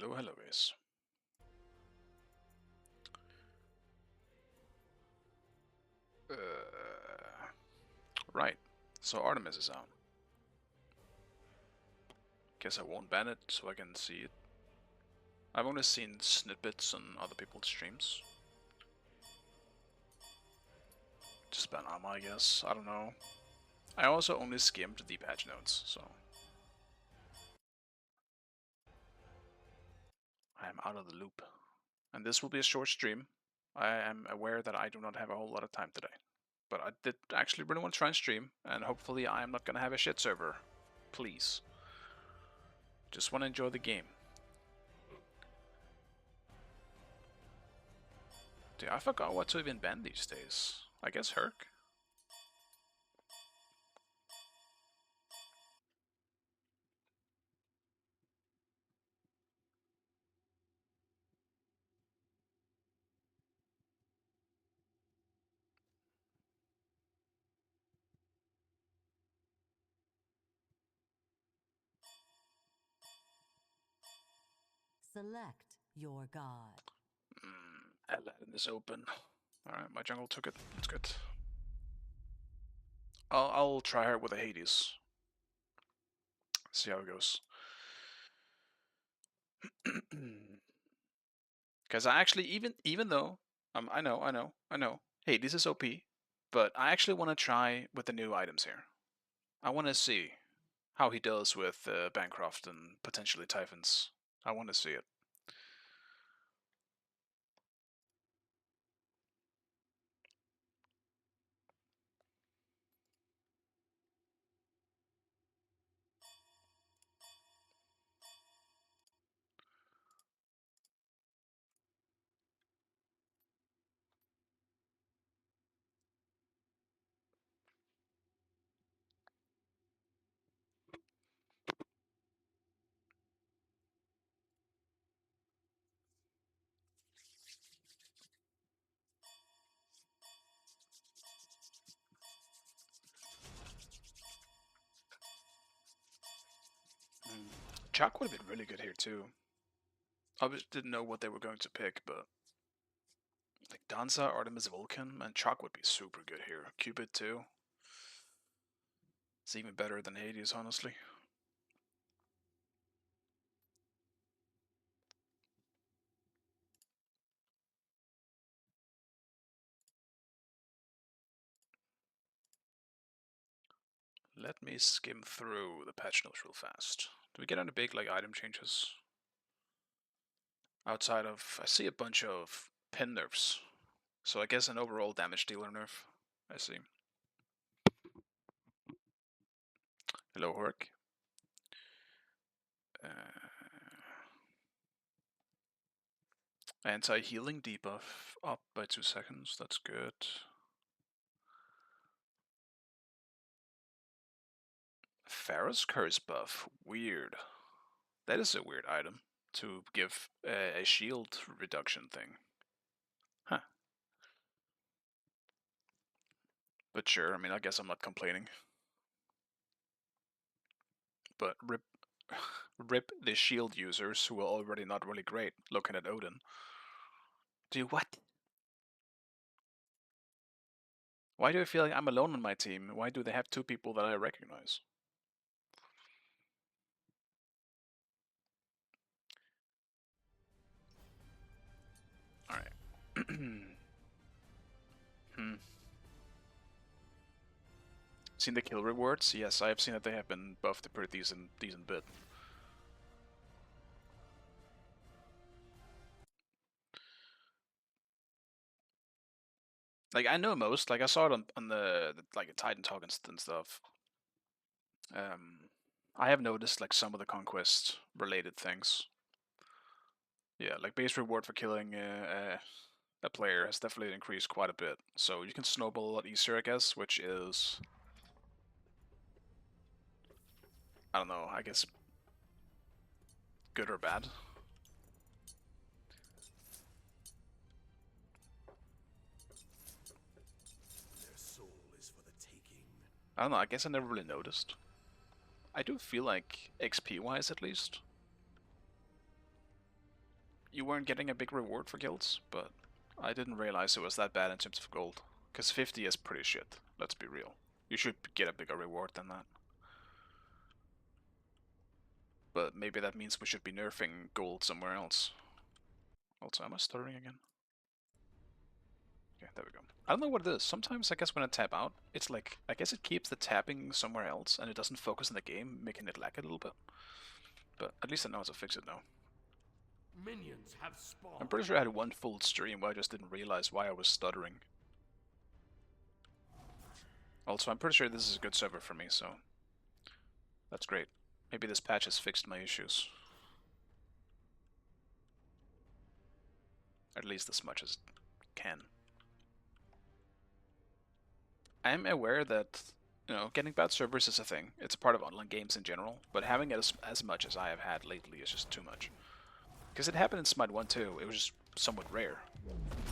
Hello guys. Right, so Artemis is out. Guess I won't ban it so I can see it. I've only seen snippets on other people's streams. Just ban Arma, I guess. I don't know. I also only skimmed the patch notes, so I am out of the loop. And this will be a short stream. I am aware that I do not have a whole lot of time today. But I did actually really want to try and stream, and hopefully I am not gonna have a shit server. Please. Just want to enjoy the game. Dude, I forgot what to even ban these days. I guess Herc? Select your god. Aladdin is open. Alright, my jungle took it. That's good. I'll try her with a Hades. See how it goes. Because I actually, even though I know, Hades is OP, but I actually want to try with the new items here. I want to see how he does with Bancroft and potentially Typhons. I want to see it. Chuck would have been really good here too. I just didn't know what they were going to pick, but like Danza, Artemis, Vulcan, and Chuck would be super good here. Cupid too. It's even better than Hades, honestly. Let me skim through the patch notes real fast. Do we get any big like item changes? Outside of, I see a bunch of pin nerfs. So I guess an overall damage dealer nerf. I see. Hello, Hork. Anti-healing debuff up by 2 seconds. That's good. Pharaoh's Curse buff. Weird. That is a weird item to give a shield reduction thing. Huh. But sure, I mean, I guess I'm not complaining. But rip the shield users who are already not really great looking at Odin. Do what? Why do I feel like I'm alone on my team? Why do they have 2 people that I recognize? Alright. Seen the kill rewards? Yes, I have seen that they have been buffed a pretty decent bit. Like, I know most. Like, I saw it on the like Titan Talk and stuff. I have noticed like some of the conquest related things. Yeah, like base reward for killing a player has definitely increased quite a bit. So you can snowball a lot easier, I guess, which is, I don't know, I guess good or bad. Their soul is for the taking. I don't know, I guess I never really noticed. I do feel like XP-wise at least, you weren't getting a big reward for kills, but I didn't realize it was that bad in terms of gold. Because 50 is pretty shit, let's be real. You should get a bigger reward than that. But maybe that means we should be nerfing gold somewhere else. Also, am I stuttering again? Okay, there we go. I don't know what it is. Sometimes I guess when I tap out, it's like, I guess it keeps the tapping somewhere else and it doesn't focus on the game, making it lag a little bit. But at least I know how to fix it now. Minions have spawned. I'm pretty sure I had one full stream where I just didn't realize why I was stuttering. Also, I'm pretty sure this is a good server for me, so that's great. Maybe this patch has fixed my issues. At least as much as it can. I'm aware that, you know, getting bad servers is a thing. It's a part of online games in general, but having it as much as I have had lately is just too much. Because it happened in Smite 1 too, it was just somewhat rare.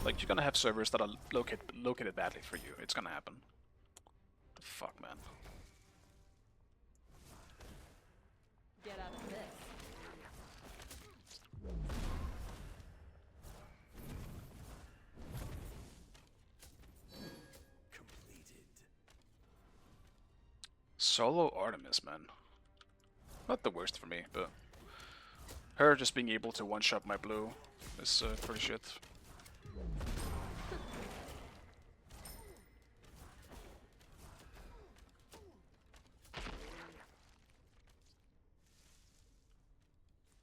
Like, you're gonna have servers that are located badly for you. It's gonna happen. The fuck, man. Get out of this. Completed. Solo Artemis, man. Not the worst for me, but her just being able to one-shot my blue is pretty shit.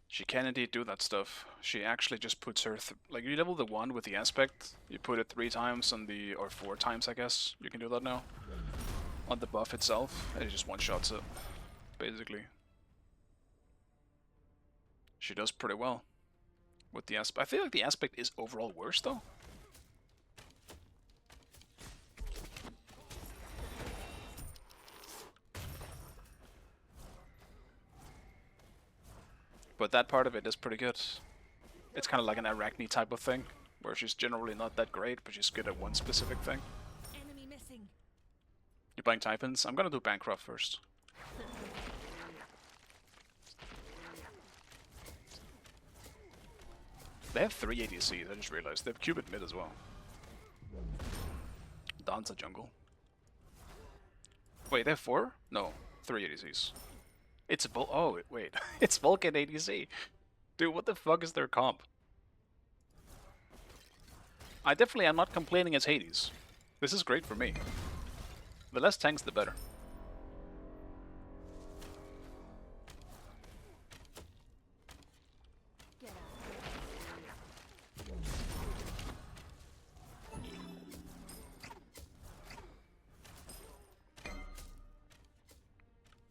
She can indeed do that stuff. She actually just puts her, like, you level the 1 with the aspect, you put it 3 times on the, or 4 times I guess, you can do that now, on the buff itself, and it just one-shots it, basically. She does pretty well with the aspect. I feel like the aspect is overall worse though. But that part of it is pretty good. It's kind of like an Arachne type of thing, where she's generally not that great, but she's good at one specific thing. Enemy missing. You're playing Typhons? I'm gonna do Bancroft first. They have 3 ADCs, I just realized. They have Cupid mid as well. Danza jungle. Wait, they have 4? No, 3 ADCs. It's a oh, wait. It's Vulcan ADC. Dude, what the fuck is their comp? I definitely am not complaining as Hades. This is great for me. The less tanks, the better. Get out.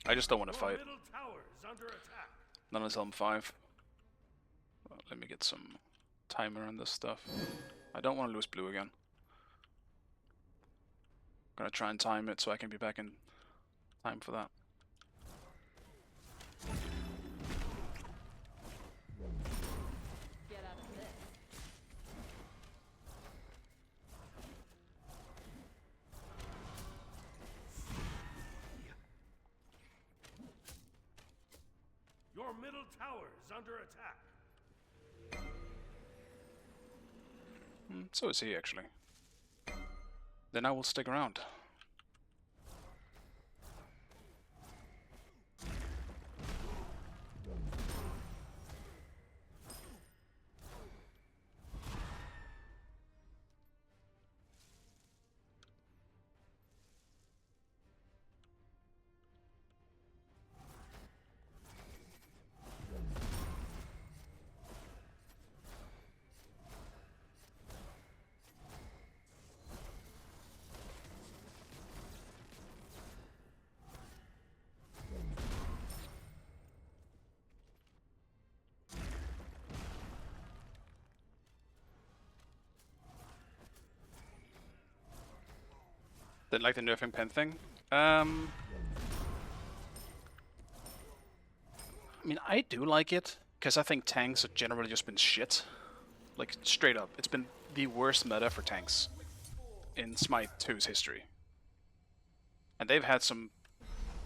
I just don't want to Your fight. middle tower is under attack. Not until I'm 5. Let me get some timer on this stuff. I don't want to lose blue again. Gonna try and time it so I can be back in time for that. Get out of this. Your middle tower is under attack. So is he, actually. Then I will stick around. Didn't like the nerfing pen thing. I mean, I do like it, because I think tanks have generally just been shit. Like, straight up. It's been the worst meta for tanks in Smite 2's history. And they've had some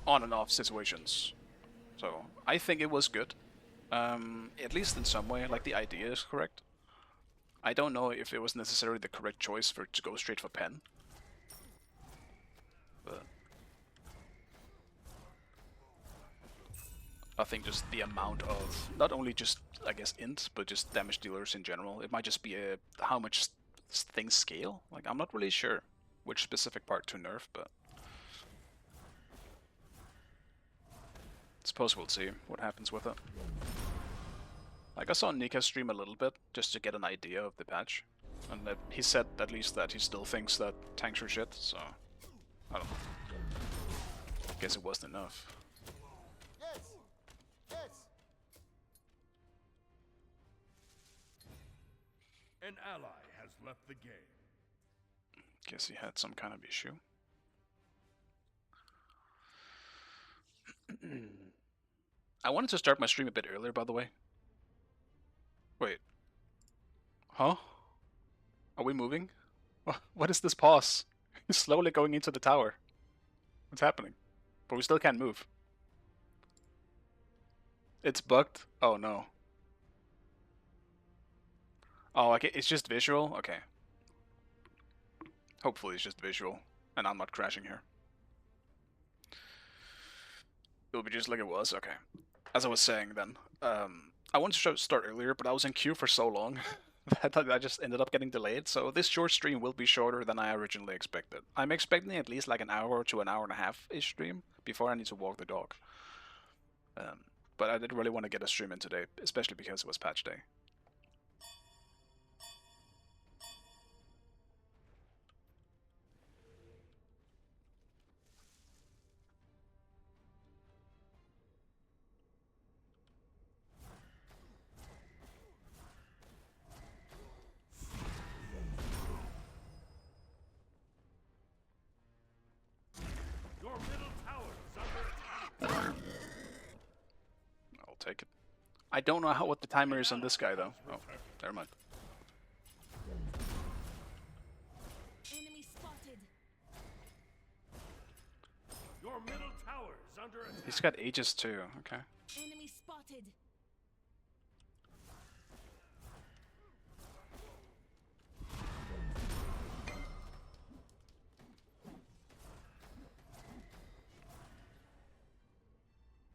on and off situations. So, I think it was good. At least in some way, like the idea is correct. I don't know if it was necessarily the correct choice for it to go straight for pen. But I think just the amount of, not only just, I guess, int, but just damage dealers in general. It might just be how much things scale. Like, I'm not really sure which specific part to nerf, but I suppose we'll see what happens with it. Like, I saw Nika stream a little bit, just to get an idea of the patch. And that he said, at least, that he still thinks that tanks are shit, so I don't know. Guess it wasn't enough. Yes. Yes. An ally has left the game. Guess he had some kind of issue. I wanted to start my stream a bit earlier, by the way. Wait. Huh? Are we moving? What is this pause? He's slowly going into the tower. What's happening? But we still can't move. It's bugged? Oh no. Oh, okay, it's just visual? Okay. Hopefully it's just visual, and I'm not crashing here. It'll be just like it was? Okay. As I was saying then, I wanted to start earlier, but I was in queue for so long that I just ended up getting delayed, so this short stream will be shorter than I originally expected. I'm expecting at least like an hour to an hour and a half-ish stream before I need to walk the dog. But I did really want to get a stream in today, especially because it was patch day. Your middle tower is under attack. I'll take it. I don't know what the timer is on this guy though. Oh, never mind. Enemy spotted. Your middle tower is under attack. He's got Aegis too, okay. Enemy spotted.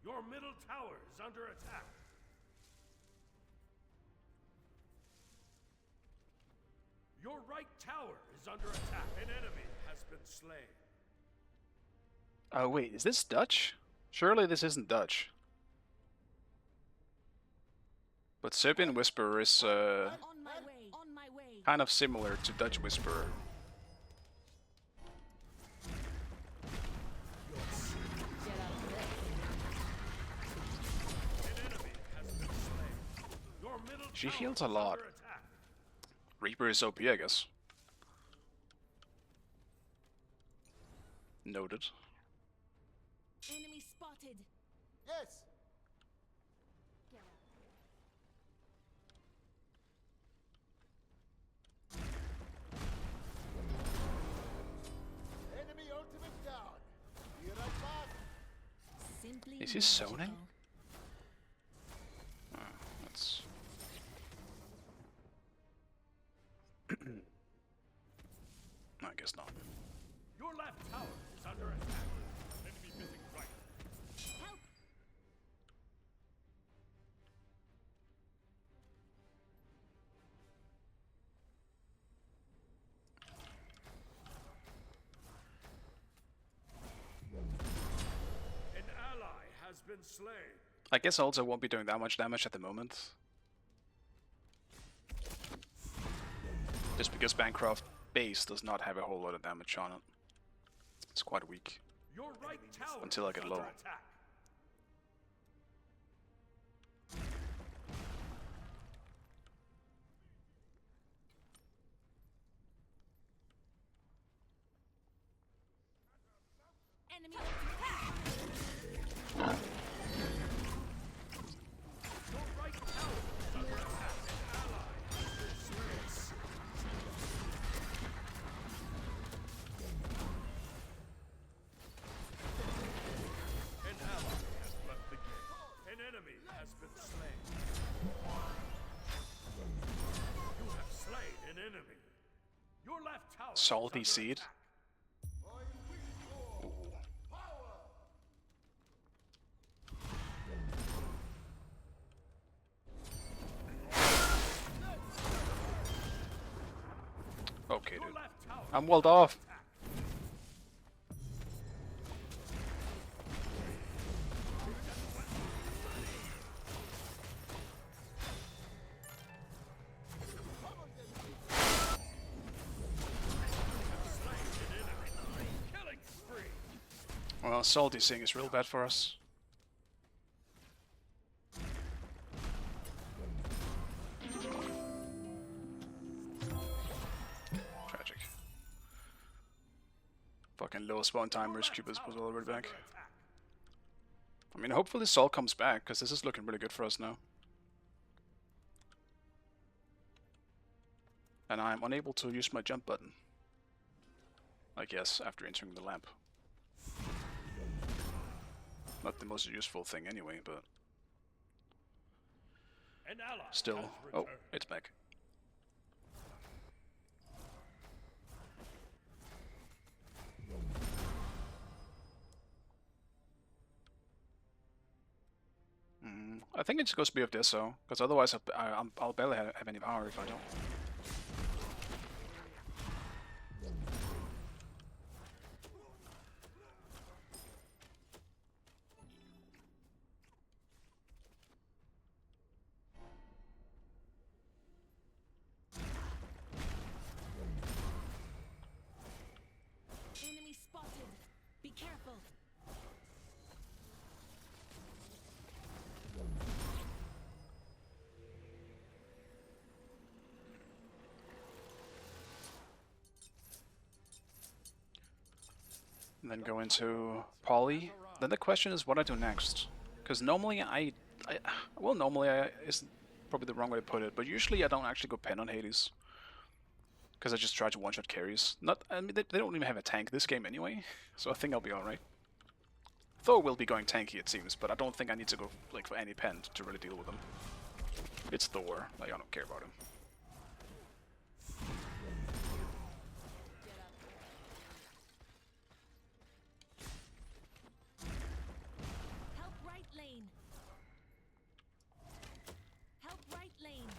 Your middle tower is under attack. Your right tower is under attack. An enemy has been slain. Oh wait, is this Dutch? Surely this isn't Dutch. But Serbian Whisperer is On my way. On my way. kind of similar to Dutch Whisperer. Get out of this. An enemy has been slain. Your middle She tower heals a is lot. under attack. Reaper is OP, I guess. Noted. Enemy spotted. Yes. Get out. Enemy ultimate down. Be right back. Simply Is he magical. zoning? That's... I guess not. Your left tower is under attack. Enemy missing right. Help. An ally has been slain. I guess also won't be doing that much damage at the moment. Just because Bancroft base does not have a whole lot of damage on it. It's quite weak. Your right tower Until I get is low. under attack. Enemy ultimate. Your right tower is under attack. An ally has been slain. An ally has left the game. An enemy has been slain. tower is Salty under seed. attack. Ooh. Okay, Your dude. left tower I'm is walled under off. attack. Killing spree. Well, salty seeing is real bad for us. Tragic. Fucking low spawn timers, Cupid was already back. I mean, hopefully Sol comes back, because this is looking really good for us now. And I'm unable to use my jump button. I guess, after entering the lamp. Not the most useful thing anyway, but An ally still. has Oh, returned. it's back. I think it goes BF this, so, because otherwise I'll barely have any power if I don't. Enemy spotted. Be careful. And then go into Poly. Then the question is what I do next. Because normally normally I is probably the wrong way to put it, but usually I don't actually go pen on Hades. Because I just try to one-shot carries. I mean, they don't even have a tank this game anyway, so I think I'll be alright. Thor will be going tanky, it seems, but I don't think I need to go like for any pen to really deal with them. It's Thor, like I don't care about him. Help right lane. Help right lane.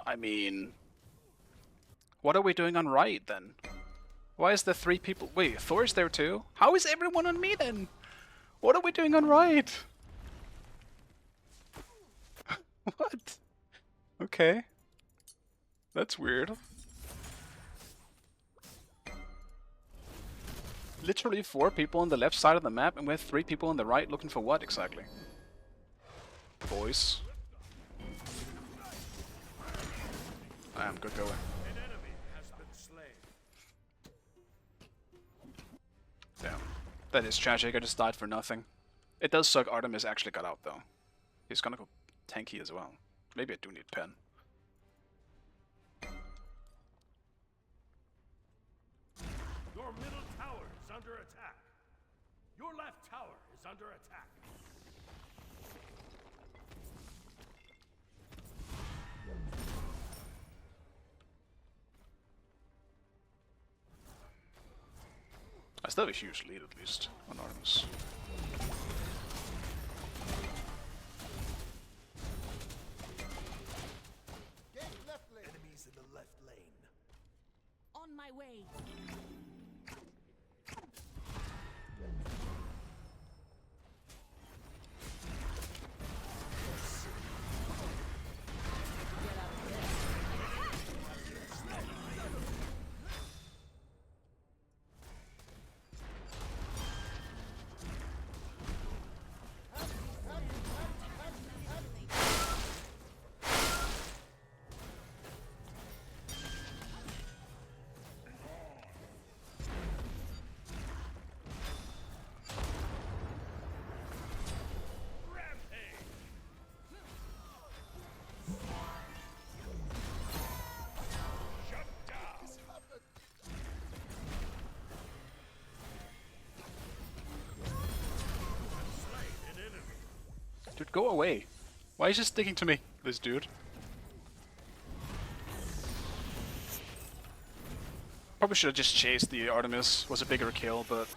I mean, what are we doing on right then? Why is there 3 people? Wait, Thor's there too? How is everyone on me then? What are we doing on right? What? Okay. That's weird. Literally 4 people on the left side of the map, and we have 3 people on the right looking for what exactly? Boys. I'm good going. An enemy has been slain. Damn. That is tragic, I just died for nothing. It does suck Artemis actually got out though. He's gonna go tanky as well. Maybe I do need pen. Your middle tower is under attack. Your left tower is under attack. I still have a huge lead at least on Artemis. Gate left lane. Enemies in the left lane. On my way. Dude, go away. Why is he sticking to me, this dude? Probably should have just chased the Artemis. Was a bigger kill, but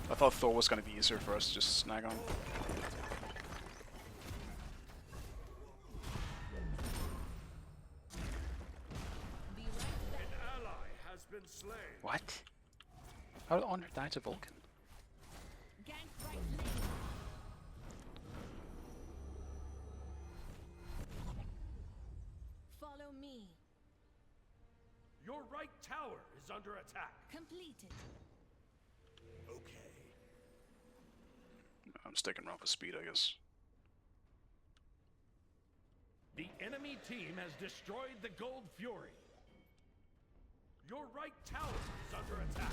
I thought Thor was gonna be easier for us to just snag on. Be right back. An ally has been slain. What? How did Honor die to Vulcan? Gank right lane. Follow me. Your right tower is under attack. Completed. Okay. I'm sticking around for speed, I guess. The enemy team has destroyed the Gold Fury. Your right tower is under attack.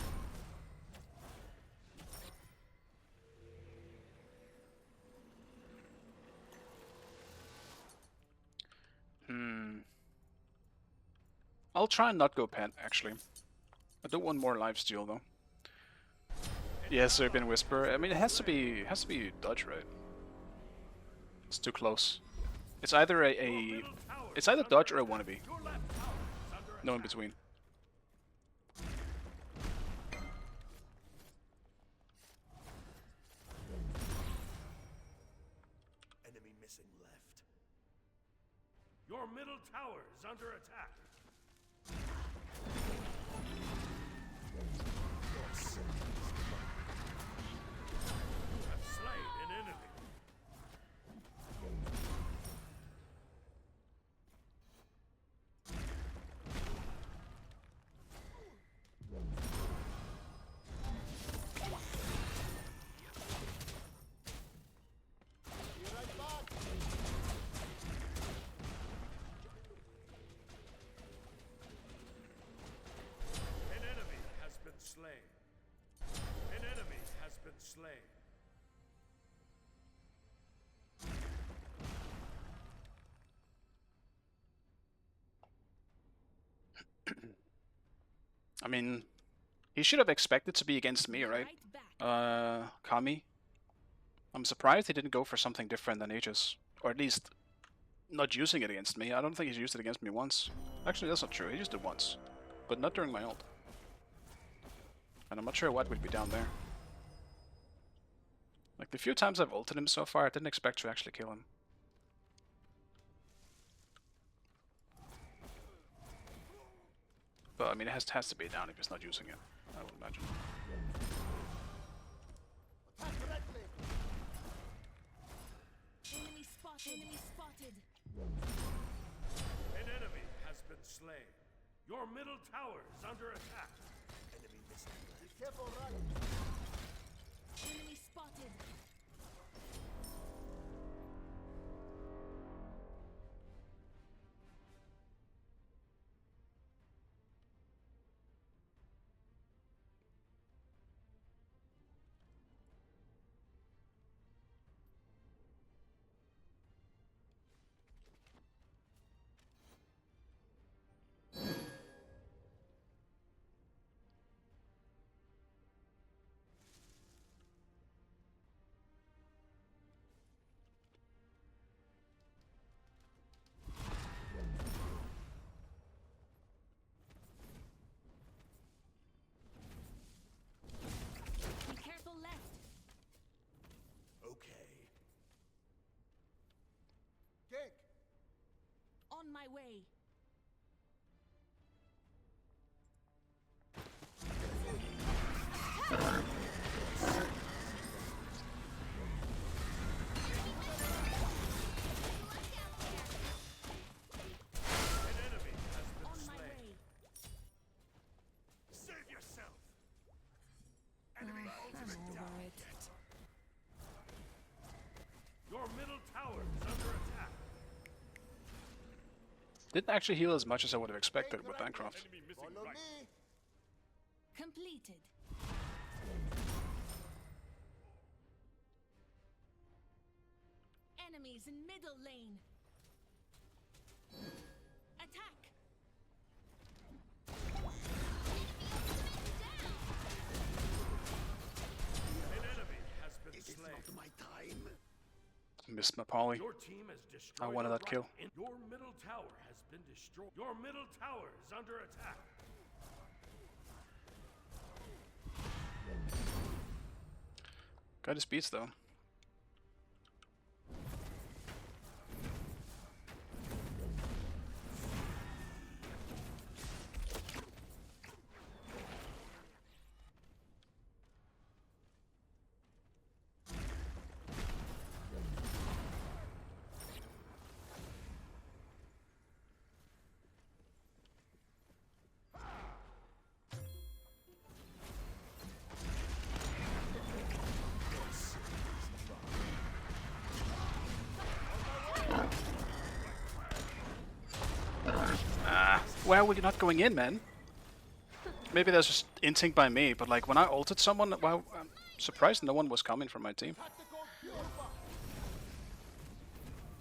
I'll try and not go pet, actually. I don't want more lifesteal though. Yes, Serbian Whisper. I mean, it has to be dodge, right? It's too close. It's either it's either dodge or a wannabe. Your left tower is under attack. No in between. Enemy missing left. Your middle tower is under attack. You have slain an enemy. Be right back. An enemy has been slain. An enemy has been slain. I mean, he should have expected to be against me, right? Right back. Kami. I'm surprised he didn't go for something different than Aegis. Or at least, not using it against me. I don't think he's used it against me once. Actually, that's not true. He used it once. But not during my ult. And I'm not sure what would be down there. Like, the few times I've ulted him so far, I didn't expect to actually kill him. But, I mean, it has to be down if he's not using it, I would imagine. Attack red lane. Enemy spotted. Enemy spotted. An enemy has been slain. Your middle tower is under attack. Enemy missing left. Be careful, right. Enemy spotted. Be careful left. Okay. Gank. On my way. An enemy has been On my slain. way. Save yourself. Enemy ultimate I'm over down. it. Your middle tower is under attack. Didn't actually heal as much as I would have expected with Bancroft. Enemy missing Follow right. me. Completed. Enemies in middle lane. Attack. An enemy has been slain. My time. Missed my poly. Your team has destroyed I wanted a that kill. Your middle tower has been destroyed. Your middle tower is under attack. Got his beats though. Why are we not going in, man? Maybe that's just inting by me, but like when I ulted someone, well, I'm surprised no one was coming from my team.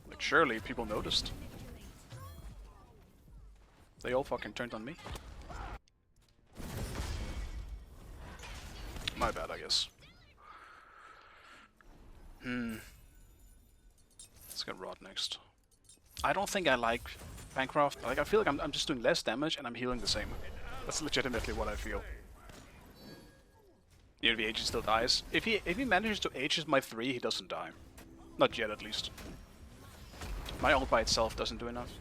Like surely people noticed. They all fucking turned on me. My bad, I guess. Let's get Rod next. I don't think I like Bancroft. Like I feel like I'm just doing less damage and I'm healing the same. That's legitimately what I feel. Even if he ages still dies. If he manages to ages my 3, he doesn't die. Not yet at least. My ult by itself doesn't do enough.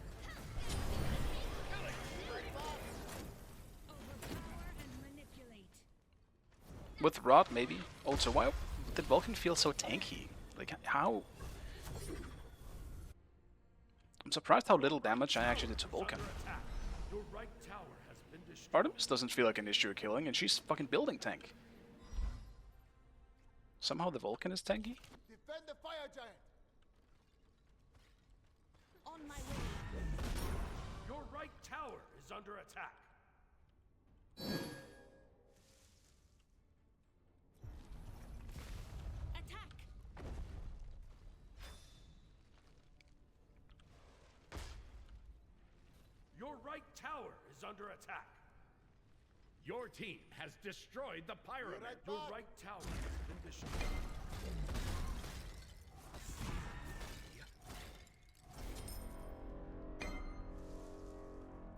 With Rod maybe. Also, why did Vulcan feel so tanky? Like how? I'm surprised how little damage I actually did to Vulcan. Your right tower has been destroyed. Artemis doesn't feel like an issue of killing, and she's fucking building tank. Somehow the Vulcan is tanky? Defend the fire giant. On my way. Your right tower is under attack. Attack. Your right tower is under attack. Your team has destroyed the pyramid. right Your back. right tower has been destroyed.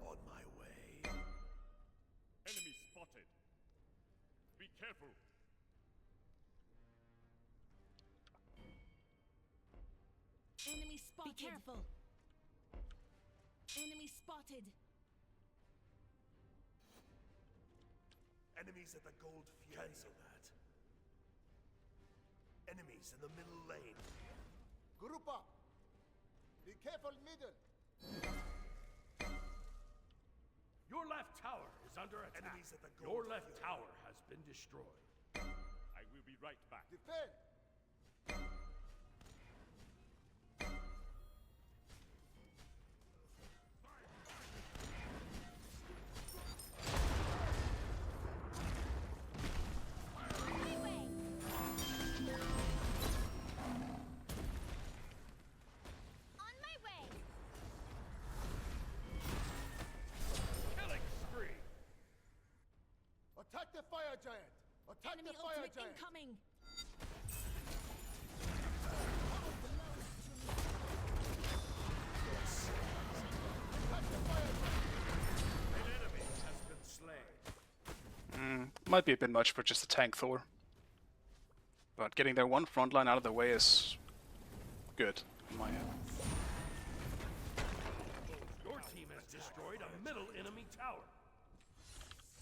On my way. Enemy spotted. Be careful. Enemy spotted. Be careful. Enemy spotted. Enemies at the gold fury. Cancel that. Enemies in the middle lane. Group up. Be careful middle. Your left tower is under attack. Enemies at the gold Your left tower has been destroyed. I will be right back. Defend. On my way. Killing spree. Attack the fire giant. Attack Enemy the fire ultimate giant. incoming. Attack the fire giant. An enemy has been slain. Might be a bit much for just a tank Thor. But getting their one front line out of the way is good in my head. Your team has destroyed a middle enemy tower.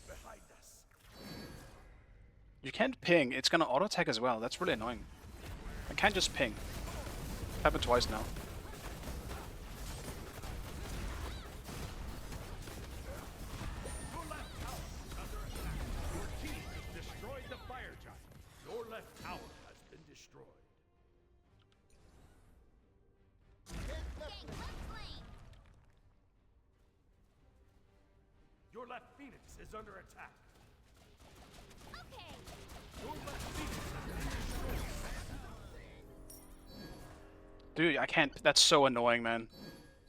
Behind us. You can't ping, it's gonna auto attack as well, that's really annoying. I can't just ping. Happened twice now. Your left tower is under attack. Your team has destroyed the fire giant. Your left tower has been destroyed. Take left lane. Your left phoenix is under attack. Okay. Your left phoenix has been destroyed. Dude, I can't, that's so annoying, man.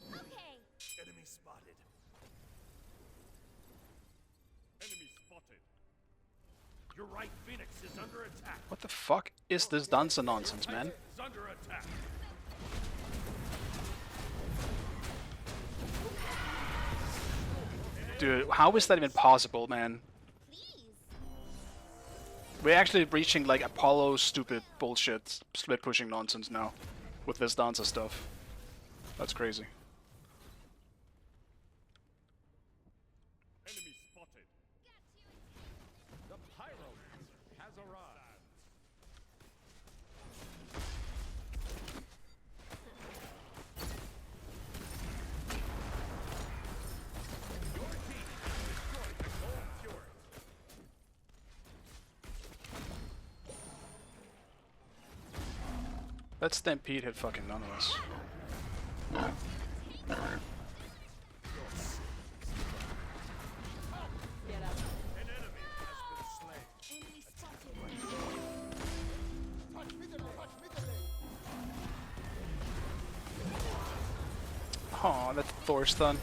Okay. Enemy spotted. Enemy spotted. Your right phoenix is under attack. What the fuck is this dance nonsense, man? Is under attack. Dude, how is that even possible, man? Please. We're actually reaching like Apollo stupid bullshit, split pushing nonsense now. With this dancer stuff. That's crazy. Enemy spotted. The Pyro has arrived. Your team destroyed the Gold Fury. That Stampede hit fucking none of us. An enemy has been slain. Enemy spotted. Touch middle lane. Touch middle lane. Aw, that's Thor stun.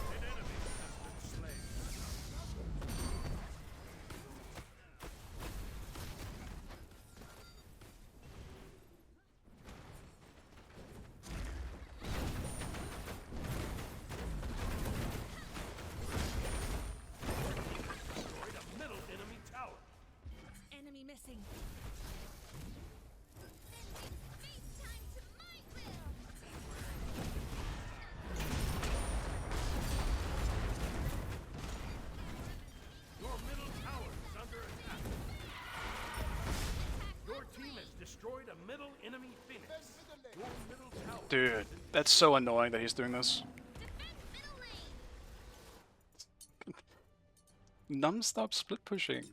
Destroyed a middle enemy tower. Enemy missing. Space time to my will. Your middle tower is under attack. Your team has destroyed a middle enemy Phoenix. Defend middle lane. Your middle tower. Dude, that's so annoying that he's doing this. Defend middle lane. Non-stop split pushing.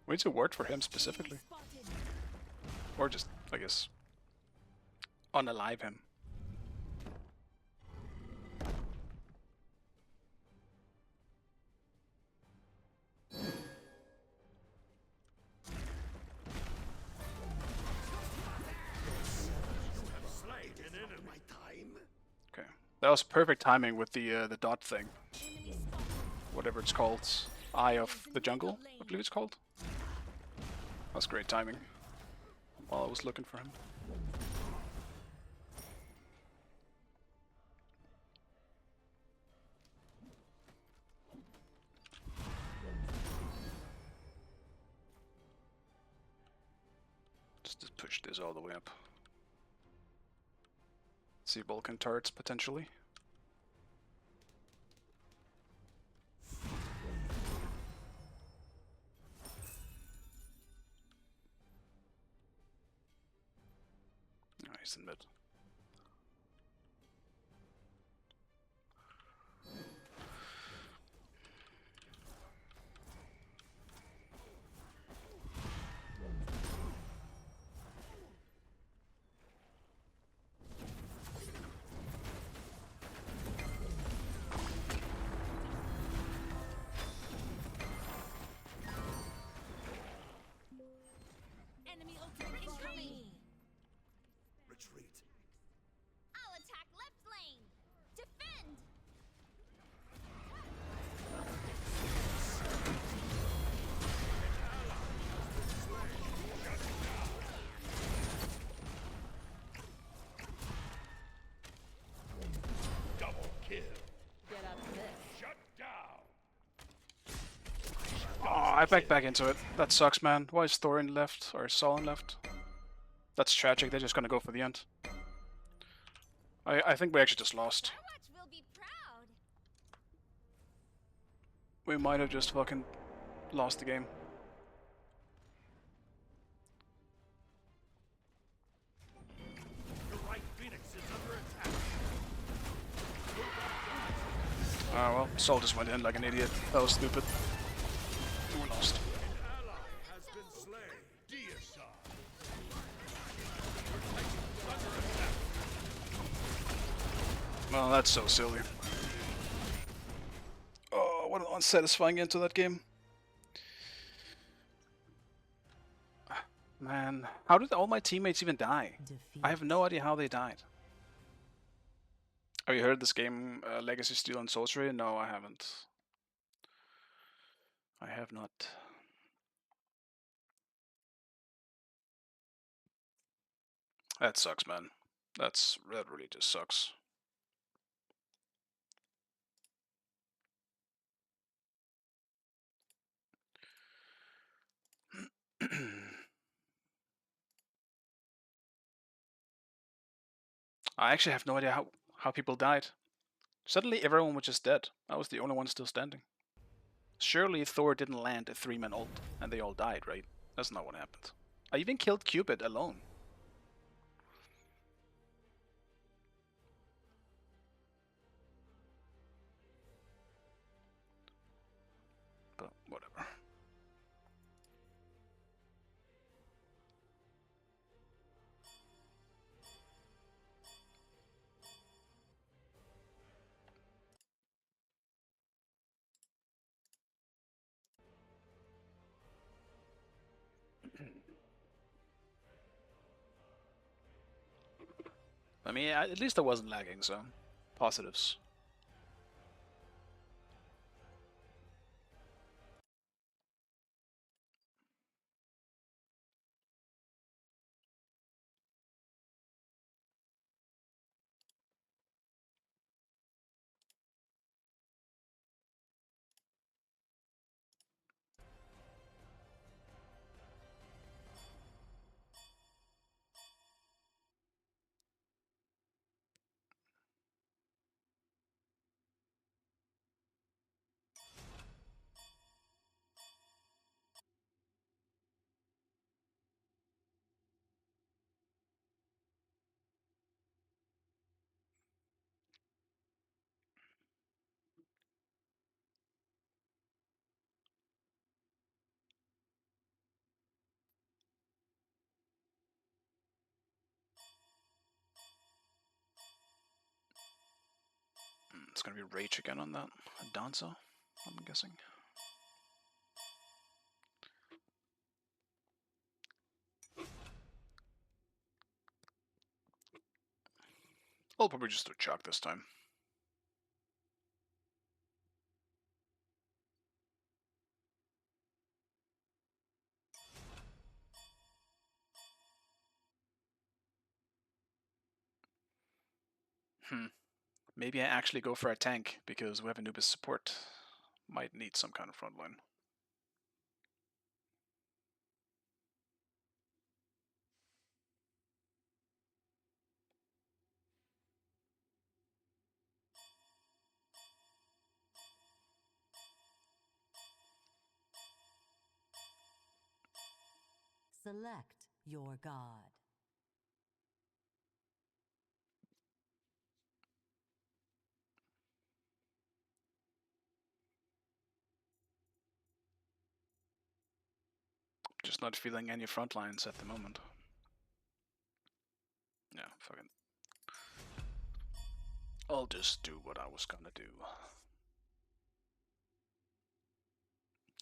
We need to word for him specifically. Spotted. Or just, I guess, unalive him. Slain an enemy. Okay, that was perfect timing with the dot thing. Enemy spotted. Whatever it's called. Eye of the Jungle, I believe it's called. That's great timing. While I was looking for him. Just to push this all the way up. See Vulcan turrets potentially. Nice in mid. Enemy ultimate incoming. Retreat. I'll attack left lane. Defend. Double kill. Get up this. Shut down. Oh, I backed back into it. That sucks, man. Why is Thorin left? Or Solon left? That's tragic. They're just gonna go for the end. I think we actually just lost. Watch will be proud. We might have just fucking lost the game. Your right Phoenix is under attack. Ah well, Sol just went in like an idiot. That was stupid. We lost. An ally has been slain. Deicide. Your Titan is under attack. Well, that's so silly. Oh, what an unsatisfying end to that game. Man, how did all my teammates even die? I have no idea how they died. Have you heard this game, Legacy, Steel and Sorcery? No, I haven't. I have not. That sucks, man. That really just sucks. I actually have no idea how people died. Suddenly everyone was just dead. I was the only one still standing. Surely Thor didn't land a 3-man ult and they all died, right? That's not what happened. I even killed Cupid alone. But whatever. I mean, at least I wasn't lagging, so positives. It's gonna be Rage again on that. Danza, I'm guessing. I'll probably just do Chuck this time. Maybe I actually go for a tank, because we have Anubis support. Might need some kind of frontline. Select your god. Just not feeling any front lines at the moment. Yeah, fucking. I'll just do what I was gonna do.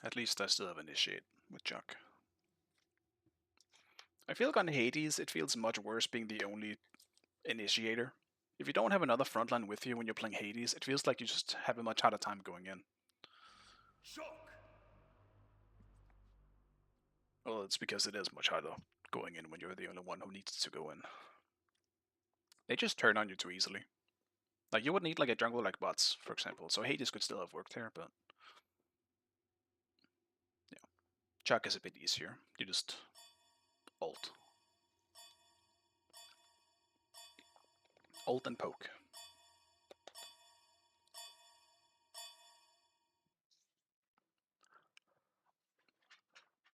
At least I still have Initiate with Chuck. I feel like on Hades it feels much worse being the only initiator. If you don't have another frontline with you when you're playing Hades, it feels like you just have a much harder time going in. Shock! Well, it's because it is much harder going in when you're the only one who needs to go in. They just turn on you too easily. Like, you would need like a jungler like Bots, for example, so Hades could still have worked here, but yeah. Chuck is a bit easier. You just ult. Ult and poke.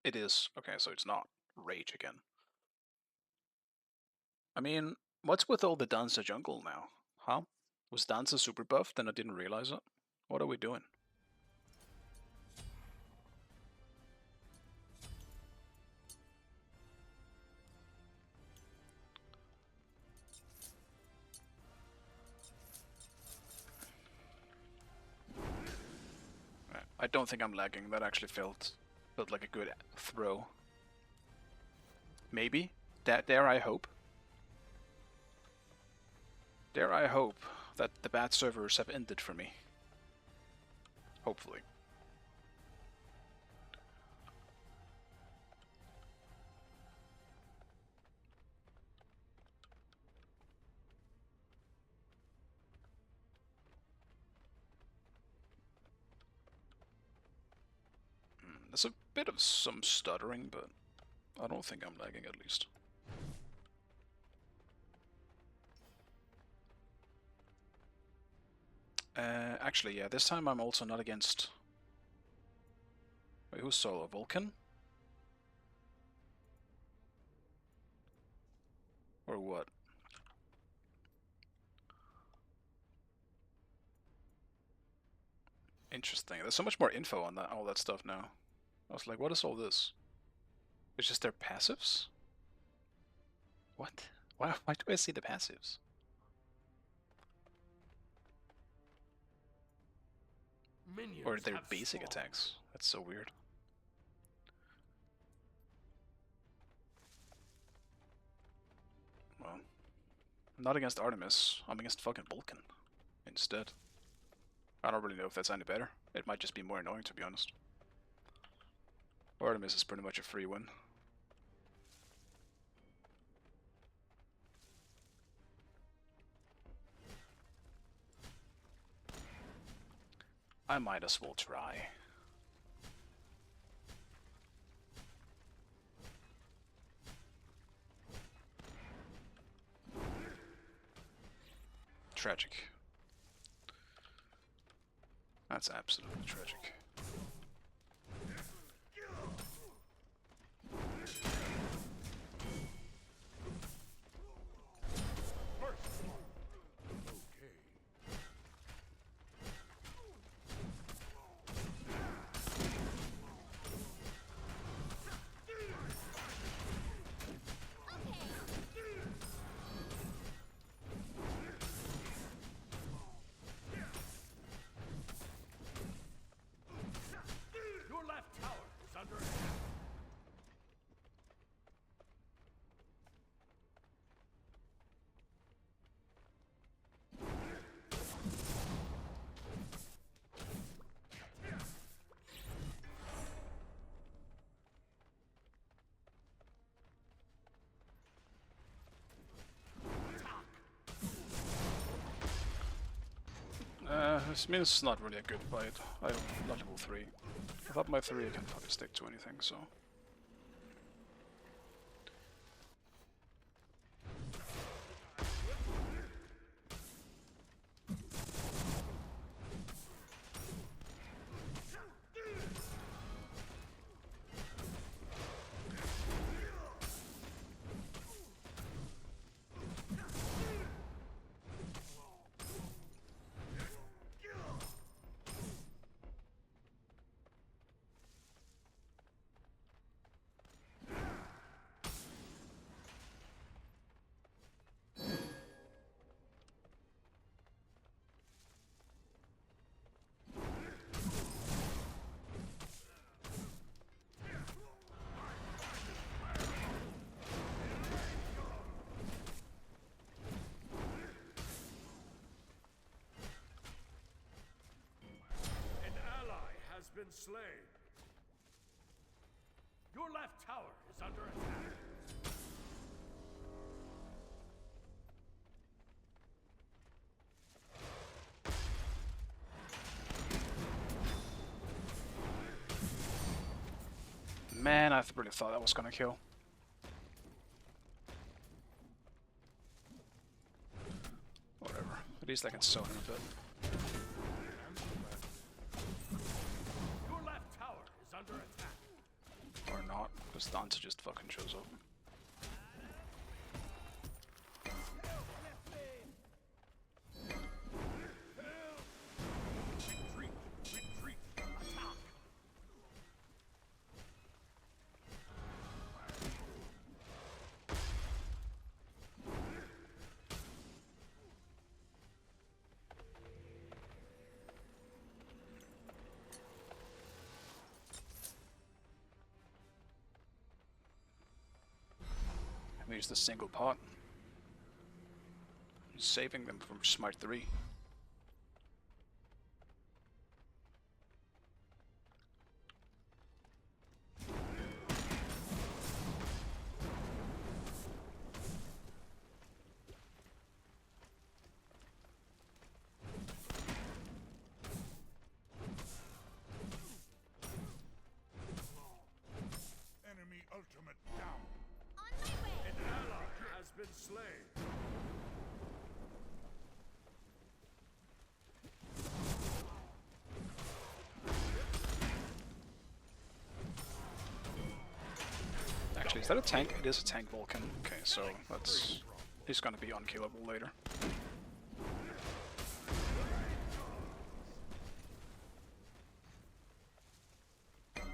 It is. Okay, so it's not Rage again. I mean, what's with all the Dancer jungle now? Huh? Was Dancer super buffed and I didn't realize it? What are we doing? I don't think I'm lagging. That actually felt like a good throw. Maybe. Dare I hope. Dare I hope that the bad servers have ended for me. Hopefully. There's a bit of some stuttering, but I don't think I'm lagging at least. Actually, yeah, this time I'm also not against... Wait, who's solo? Vulcan? Or what? Interesting. There's so much more info on that, all that stuff now. I was like, what is all this? It's just their passives? What? Why do I see the passives? Minions Or their have basic spawned. attacks. That's so weird. Well, I'm not against Artemis. I'm against fucking Vulcan instead. I don't really know if that's any better. It might just be more annoying, to be honest. Artemis is pretty much a free win. I might as well try. Tragic. That's absolutely tragic. Your left tower is under attack. This means it's not really a good fight. I'm not level 3. Without my 3 I can't fucking stick to anything, so... An ally has been slain. Your left tower is under attack. Man, I really thought that was gonna kill. Whatever. At least I can sell him a bit. Your left tower is under attack. Or not, because Dante just fucking shows up. Retreat, retreat, attack. I use the single pot. Saving them from Smart 3. Enemy ultimate down. slain. Actually, is that a tank? It is a tank Vulcan. Okay, so that's... He's gonna be unkillable later.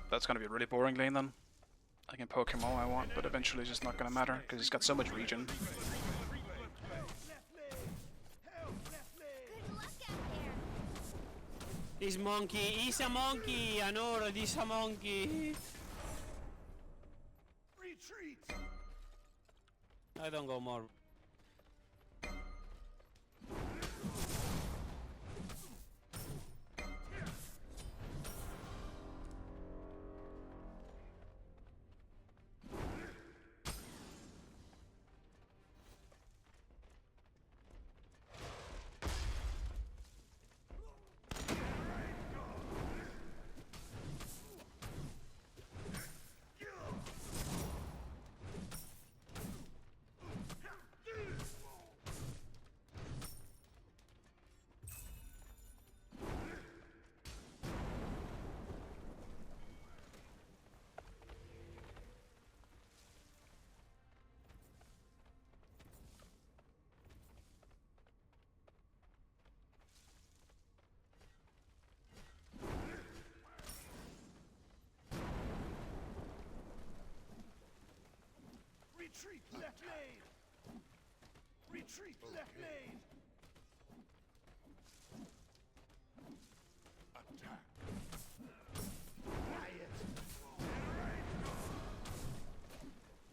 That's gonna be a really boring lane then. I can poke him all I want, but eventually it's just not gonna matter, because he's got so much regen. Good luck out there. This monkey, he's a monkey, I know that he's a monkey. Retreat! I don't go more. Retreat left lane! Retreat left lane! Attack! Quiet!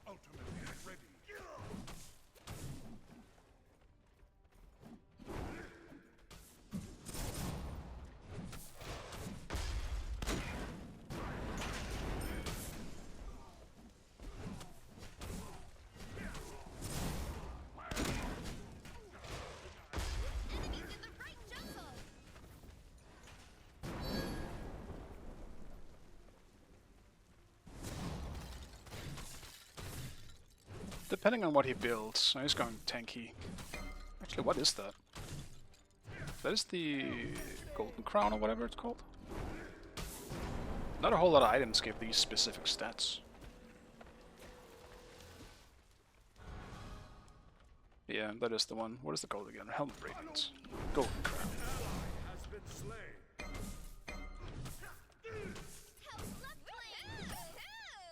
Ultimate is ready! Enemies in the right jungle. Depending on what he builds, he's going tanky. Actually, what is that? That is the golden crown or whatever it's called. Not a whole lot of items give these specific stats. Yeah, that is the one. What is the gold again? Helmet Radiance. Golden crown. Has been slain! Help left lane.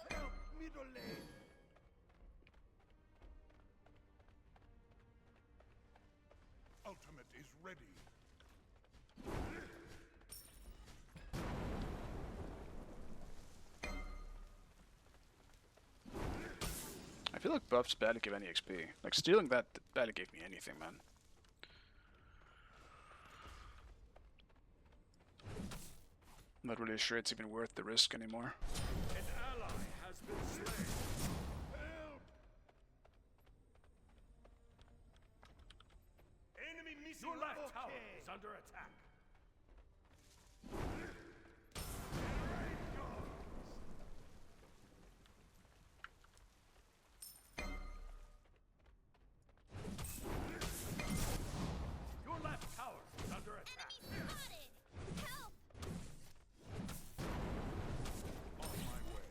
Help middle lane! Ultimate is ready! I feel like buffs barely give any XP. Like, stealing that barely gave me anything, man. Not really sure it's even worth the risk anymore. An ally has been slain! Help! Enemy missile left tower is under attack! Your left tower is under attack! Enemy spotted. Help. On my way.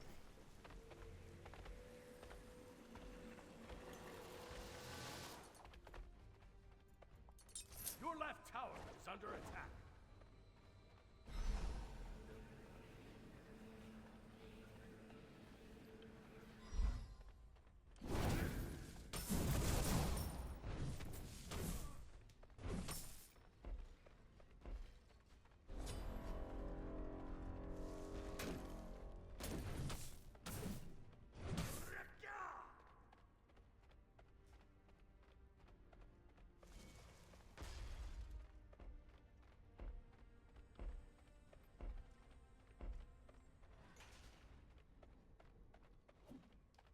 Your left tower is under attack.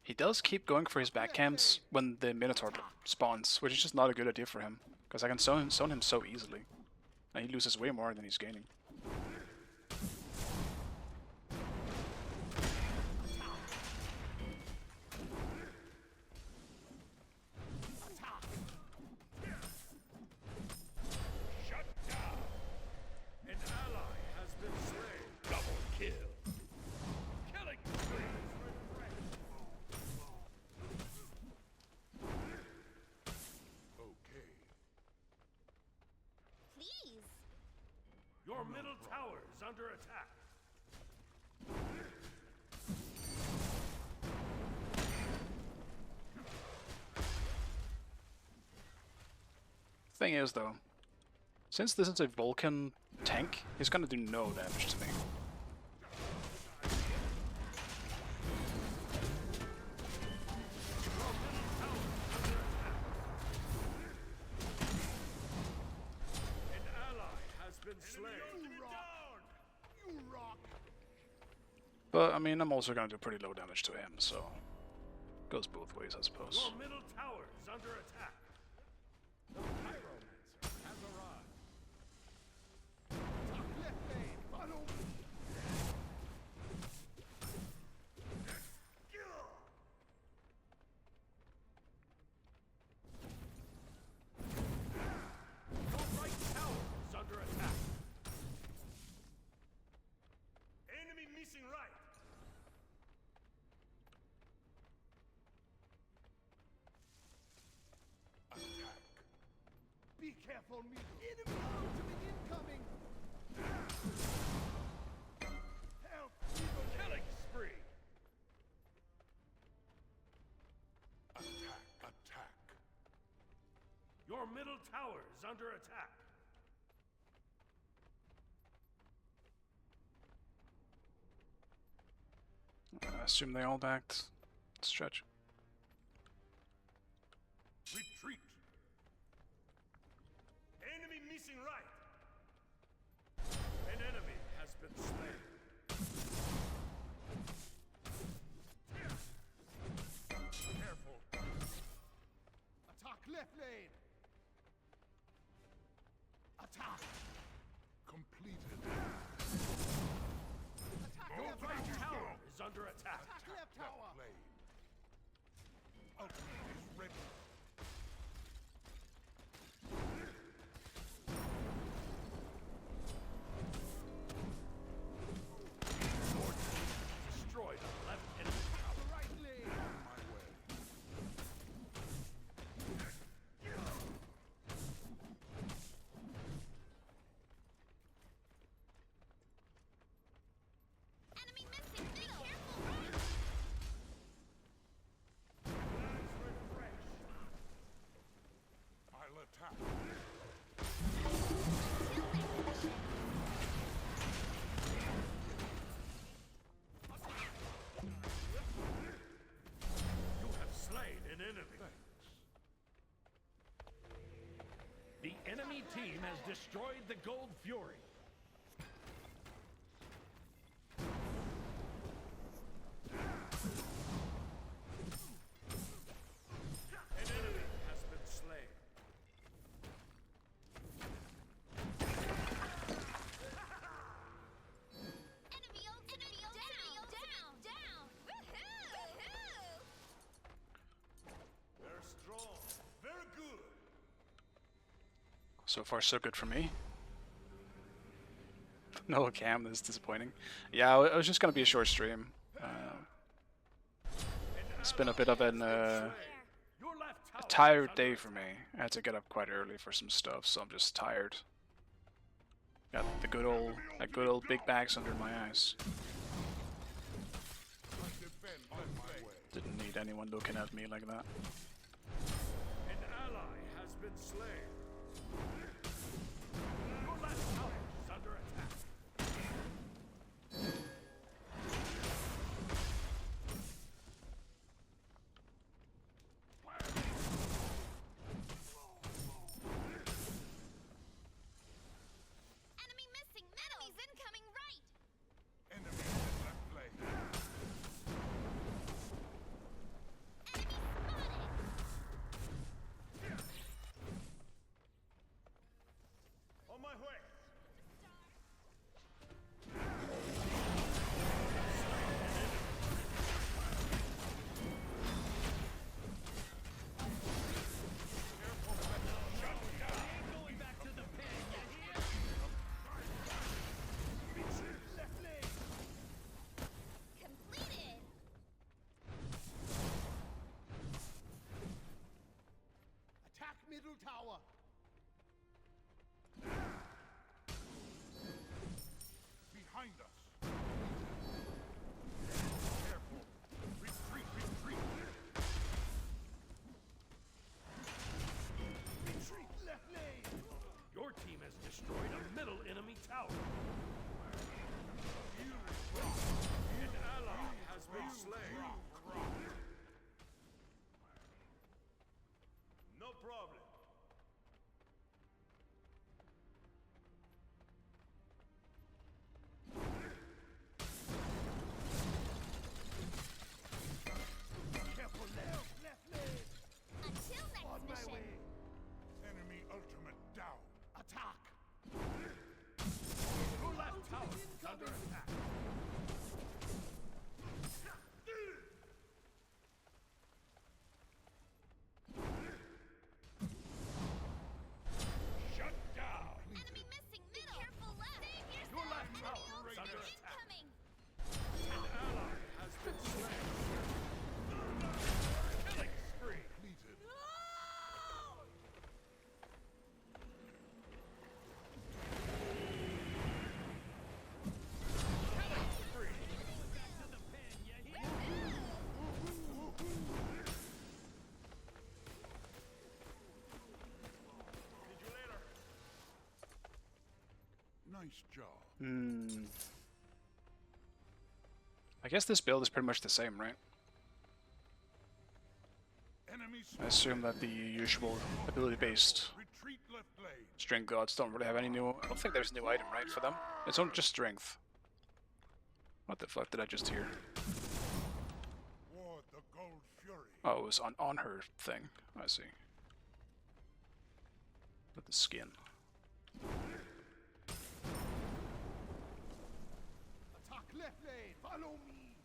He does keep going for his backcams when the Minotaur spawns, which is just not a good idea for him, because I can zone him so easily. And he loses way more than he's gaining. is under attack. Thing is, though, since this is a Vulcan tank, he's gonna do no damage to me. An ally has been slain. You rock. But I mean, I'm also gonna do pretty low damage to him, so goes both ways, I suppose. Your middle tower is under attack. The pyromancer has arrived. Top left lane. Follow me. Your right tower is under attack. Enemy missing right. Attack. Be careful, middle. Enemy ultimate incoming. Help, middle. Killing spree. Attack. Your middle tower is under attack. I assume they all backed. Stretch. Retreat. Enemy missing right. An enemy has been slain. Careful. Attack left lane. Attack. Completed. Attack Your left right tower. tower is under attack. Attack left tower. Ultimate is ready. Destroy the left enemy tower. Right lane. My way. Enemy missing middle. Be careful, right. I'll attack. You have slain an enemy. The enemy team has destroyed the Gold Fury. An enemy has been slain. Enemy ultimate down. Woohoo! Very strong. Very good. So far, so good for me. No cam, this is disappointing. Yeah, it was just gonna be a short stream. It's been a bit of an Your left tower tired is under day for me. I had to get up quite early for some stuff, so I'm just tired. Got the good old big bags under my eyes. Defend my way. Didn't need anyone looking at me like that. An ally has been slain. Your left tower is under attack. Enemy missing middle. Enemies incoming right. Enemy in left lane. Enemy spotted. Nice job. I guess this build is pretty much the same, right? Enemy I assume that the usual ability-based retreat left lane. strength gods don't really have any new... I don't think there's a new item, right, for them? It's only just strength. What the fuck did I just hear? Ward the Gold Fury. Oh, it was on her thing. I see. With the skin. Attack left lane. Follow me.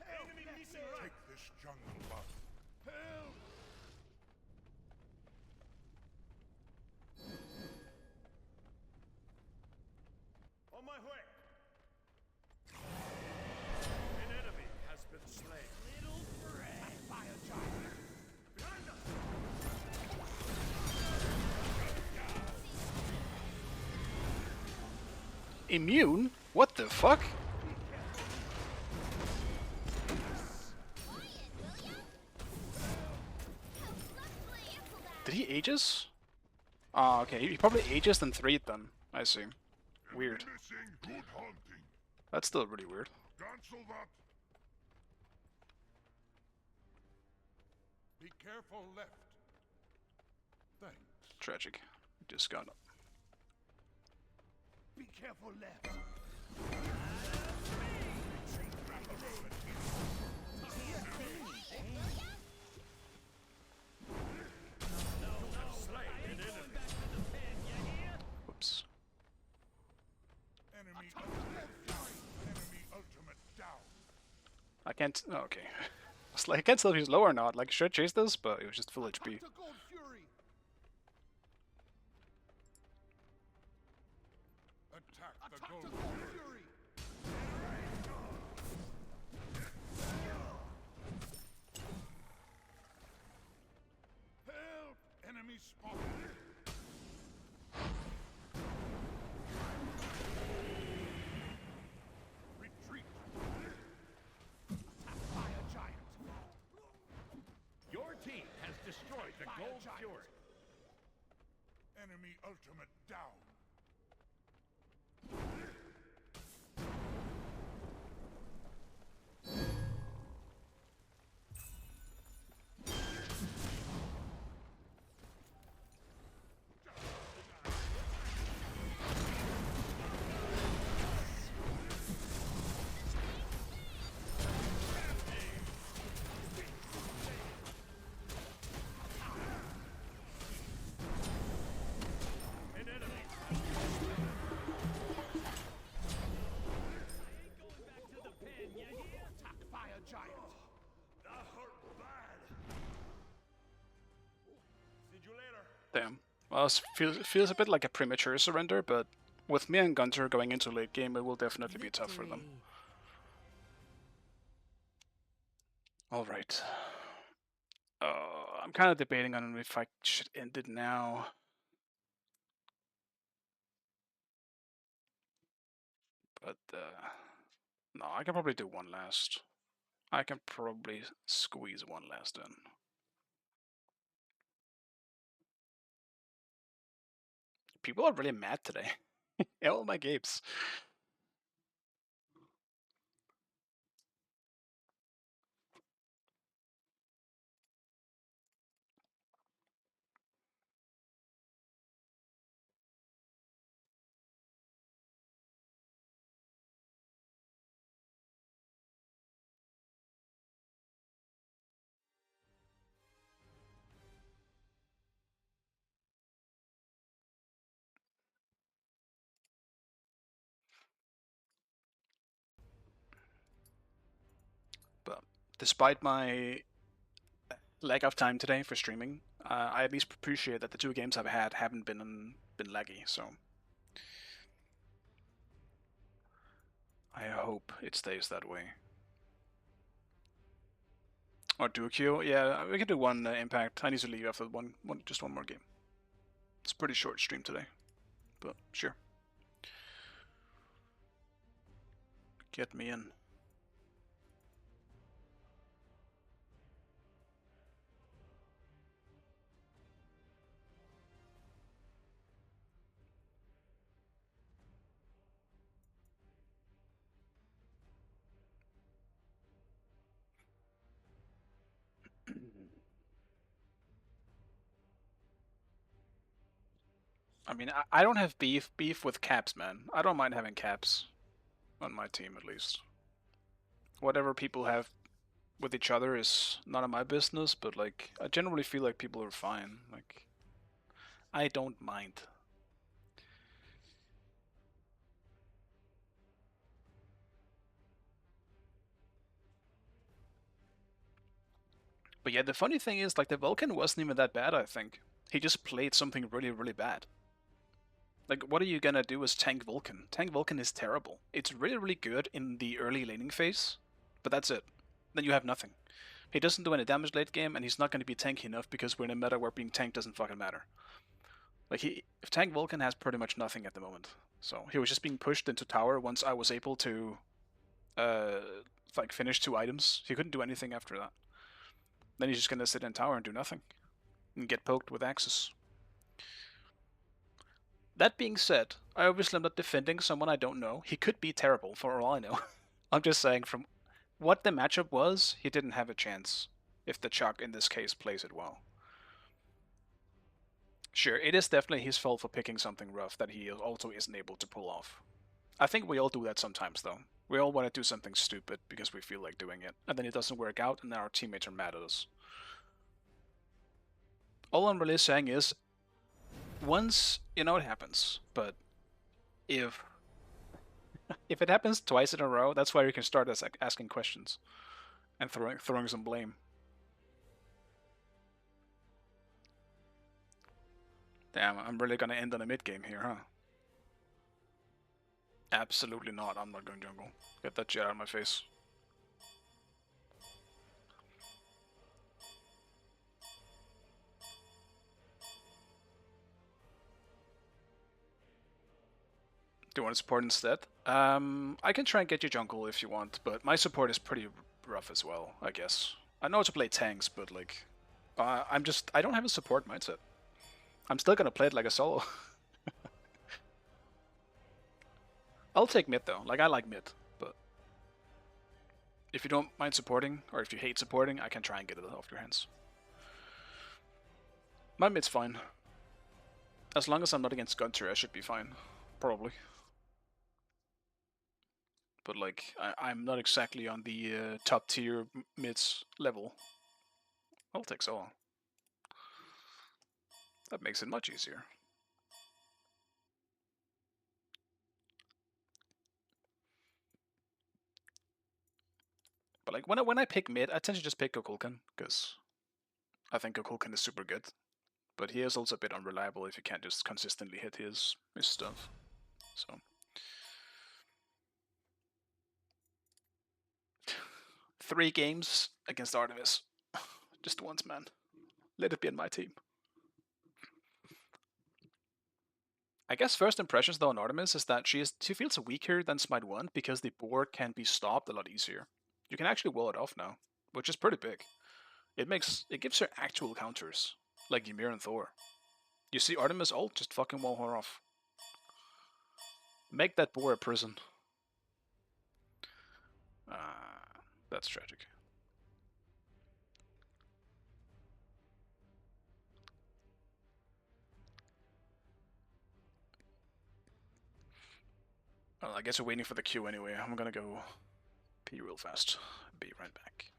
Enemy missing right. Take this jungle buff. Help. On my way. An enemy has been slain. Little friend. Fire giant. Behind us. Immune? What the fuck? Did he Aegis? Ah, okay. He probably Aegis and 3'd then. I see. Weird. Missing. Good hunting. That's still really weird. Cancel that. Be careful left. Thanks. Tragic. Just got up. Be careful left. Slain an enemy. Whoops. Enemy ultimate down. I can't... Oh, okay. I was like, I can't tell if he's low or not. Like, should I chase this? But it was just full HP. The Gold Fury. Attack the Attack Gold the Gold Fury. Help! Enemy spotted. Retreat. Fire giant. Your team has destroyed the Fire Gold giant. Fury. Enemy ultimate down. An enemy. Attack fire giant. That hurt bad. See you later. Damn. Well, it feels a bit like a premature surrender, but with me and Gunter going into late game, it will definitely be tough for them. Victory. Alright. I'm kind of debating on if I should end it now. But, no, I can probably do one last. I can probably squeeze one last in. People are really mad today. All my games. But despite my lack of time today for streaming, I at least appreciate that the two games I've had haven't been laggy, so I hope it stays that way. Or do a queue? Yeah, we can do one impact. I need to leave after just one more game. It's a pretty short stream today, but sure. Get me in. I mean, I don't have beef with caps, man. I don't mind having caps on my team, at least. Whatever people have with each other is none of my business, but like, I generally feel like people are fine. Like, I don't mind. But yeah, the funny thing is, like, the Vulcan wasn't even that bad, I think. He just played something really, really bad. Like, what are you gonna do as Tank Vulcan? Tank Vulcan is terrible. It's really, really good in the early laning phase, but that's it. Then you have nothing. He doesn't do any damage late game, and he's not going to be tanky enough because we're in a meta where being tanked doesn't fucking matter. Like, Tank Vulcan has pretty much nothing at the moment. So he was just being pushed into tower once I was able to, like, finish 2 items. He couldn't do anything after that. Then he's just gonna sit in tower and do nothing. And get poked with axes. That being said, I obviously am not defending someone I don't know. He could be terrible, for all I know. I'm just saying, from what the matchup was, he didn't have a chance, if the Chuck in this case plays it well. Sure, it is definitely his fault for picking something rough that he also isn't able to pull off. I think we all do that sometimes, though. We all want to do something stupid because we feel like doing it, and then it doesn't work out, and then our teammates are mad at us. All I'm really saying is, once, you know, it happens, but if it happens twice in a row, that's why you can start asking questions and throwing some blame. Damn, I'm really gonna end on a mid game here, huh? Absolutely not. I'm not going jungle. Get that shit out of my face. Do you want to support instead? I can try and get you jungle if you want, but my support is pretty rough as well, I guess. I know how to play tanks, but like, I don't have a support mindset. I'm still gonna play it like a solo. I'll take mid though. Like, I like mid, but if you don't mind supporting, or if you hate supporting, I can try and get it off your hands. My mid's fine. As long as I'm not against Gunter, I should be fine. Probably. But like, I'm not exactly on the top tier mids level. I'll take solo. That makes it much easier. But like, when I pick mid, I tend to just pick Kukulkan, because I think Kukulkan is super good. But he is also a bit unreliable if you can't just consistently hit his stuff. So 3 games against Artemis. Just once, man. Let it be in my team. I guess first impressions though on Artemis is that she feels weaker than Smite 1 because the board can be stopped a lot easier. You can actually wall it off now, which is pretty big. It gives her actual counters, like Ymir and Thor. You see Artemis ult, just fucking wall her off. Make that boar a prison. That's tragic. Well, I guess we're waiting for the queue anyway. I'm gonna go pee real fast. Be right back.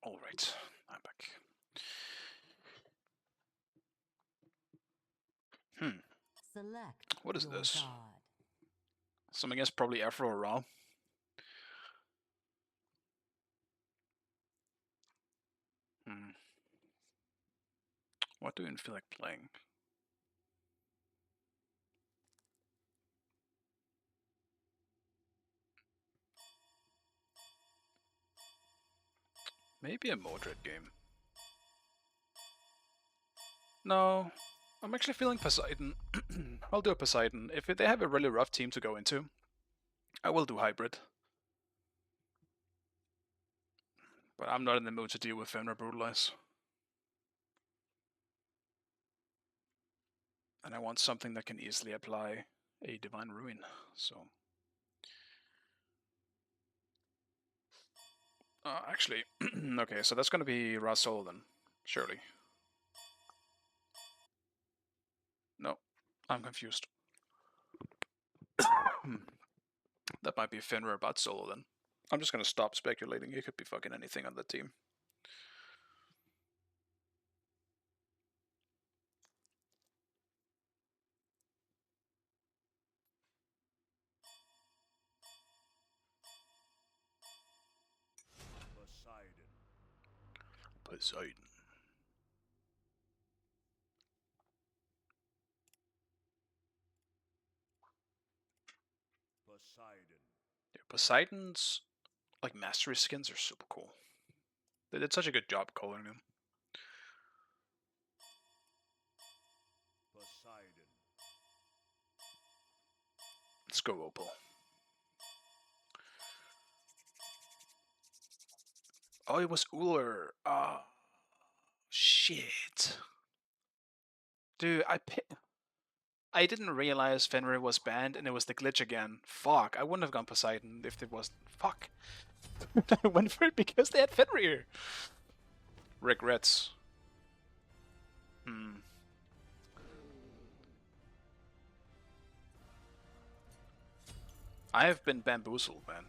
Alright, I'm back. Select What is your this? god. Something else, probably Afro or Raw. What do you feel like playing? Maybe a Mordred game. No, I'm actually feeling Poseidon. I'll do a Poseidon. If they have a really rough team to go into, I will do hybrid. But I'm not in the mood to deal with Fenrir Brutalize. And I want something that can easily apply a Divine Ruin, so... actually, okay, so that's gonna be Rasol then, surely. No, I'm confused. That might be Fenrir Bat Solo then. I'm just gonna stop speculating, it could be fucking anything on the team. Poseidon. Yeah, Poseidon's like mastery skins are super cool. They did such a good job coloring them. Let's go Opal. Oh, it was Uller. Ah, shit. Dude, I didn't realize Fenrir was banned and it was the glitch again. Fuck, I wouldn't have gone Poseidon if it was... Fuck. I went for it because they had Fenrir. Regrets. I have been bamboozled, man.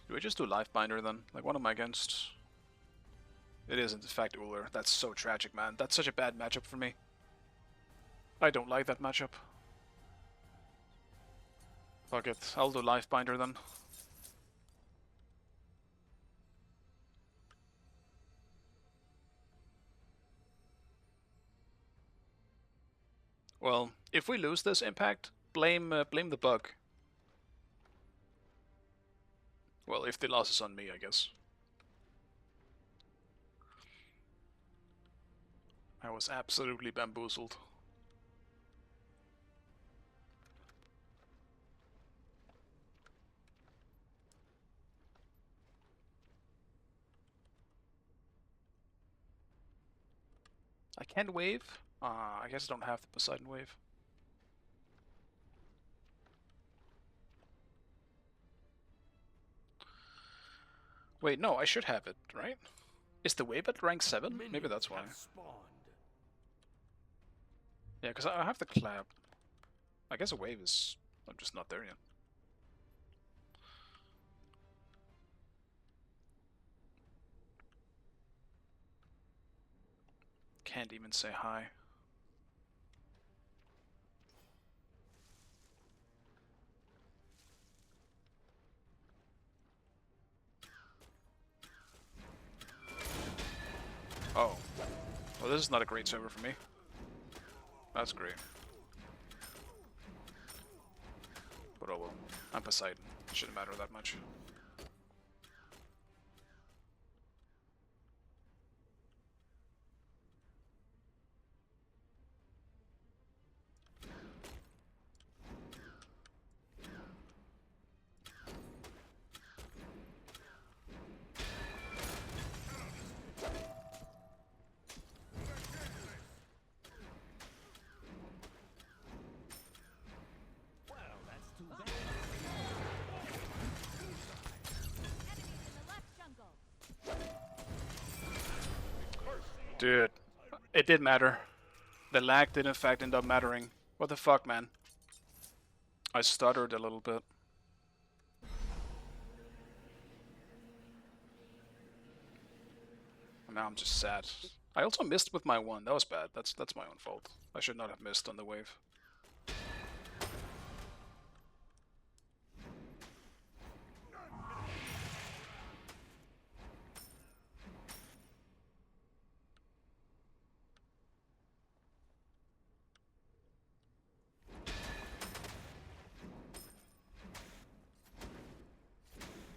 Do I just do Lifebinder then? Like, what am I against? It is in fact Uller. That's so tragic, man. That's such a bad matchup for me. I don't like that matchup. Fuck it. I'll do Lifebinder then. Well, if we lose this impact, blame the bug. Well, if the loss is on me, I guess. I was absolutely bamboozled. I can't wave. I guess I don't have the Poseidon wave. Wait, no, I should have it, right? Is the wave at rank 7? Maybe that's why. Yeah, because I have the clap. I guess a wave is... I'm just not there yet. Can't even say hi. Oh. Well, this is not a great server for me. That's great. But oh well. I'm Poseidon. Shouldn't matter that much. Dude, it did matter. The lag did in fact end up mattering. What the fuck, man? I stuttered a little bit. And now I'm just sad. I also missed with my one. That was bad. That's my own fault. I should not have missed on the wave.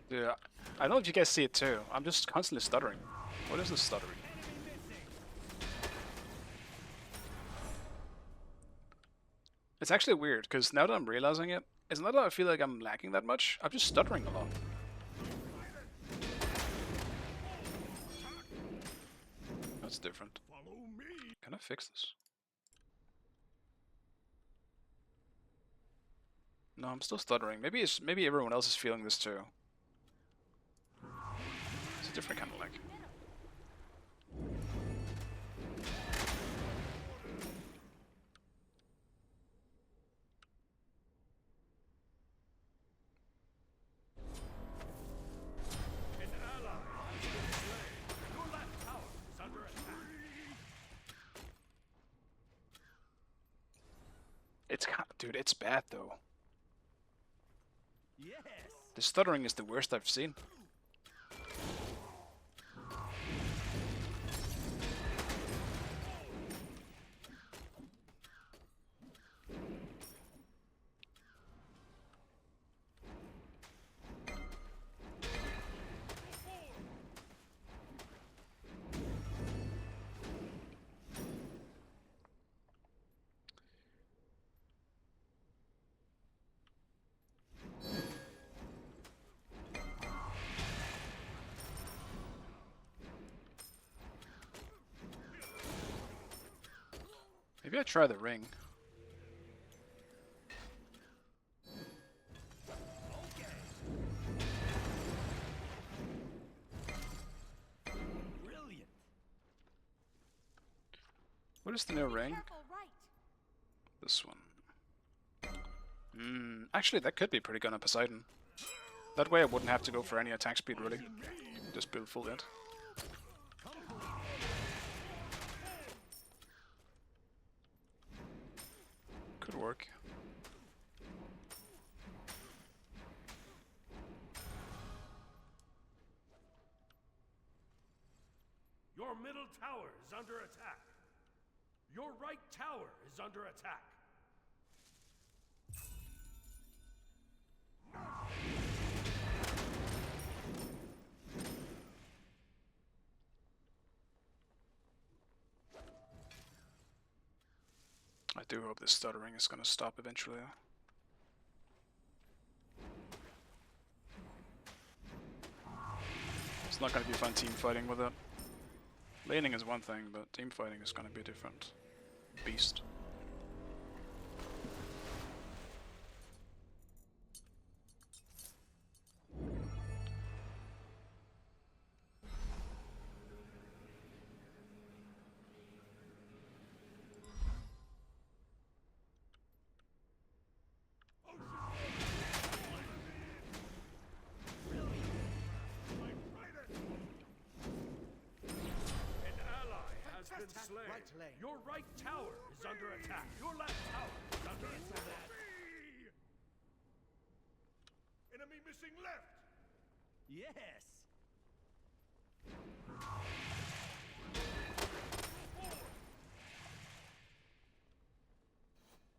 Dude, I don't know if you guys see it too. I'm just constantly stuttering. What is this stuttering? It's actually weird, because now that I'm realizing it, it's not that I feel like I'm lacking that much, I'm just stuttering a lot. That's different. Follow me. Can I fix this? No, I'm still stuttering. Maybe everyone else is feeling this too. It's a different kind of lag. An ally has been slain. Your left tower is under attack. Dude, it's bad though. Yes. The stuttering is the worst I've seen. Maybe I try the ring. Brilliant. What is the new ring? Careful, right. This one. Actually, that could be pretty good on Poseidon. That way I wouldn't have to go for any attack speed, really. Just build full hit. Could work. Your middle tower is under attack. Your right tower is under attack. I do hope this stuttering is gonna stop eventually. It's not gonna be fun team fighting with it. Laning is one thing, but team fighting is gonna be a different beast. Been slain. Your right tower is under attack. Your left tower is under attack. Enemy missing left. Yes.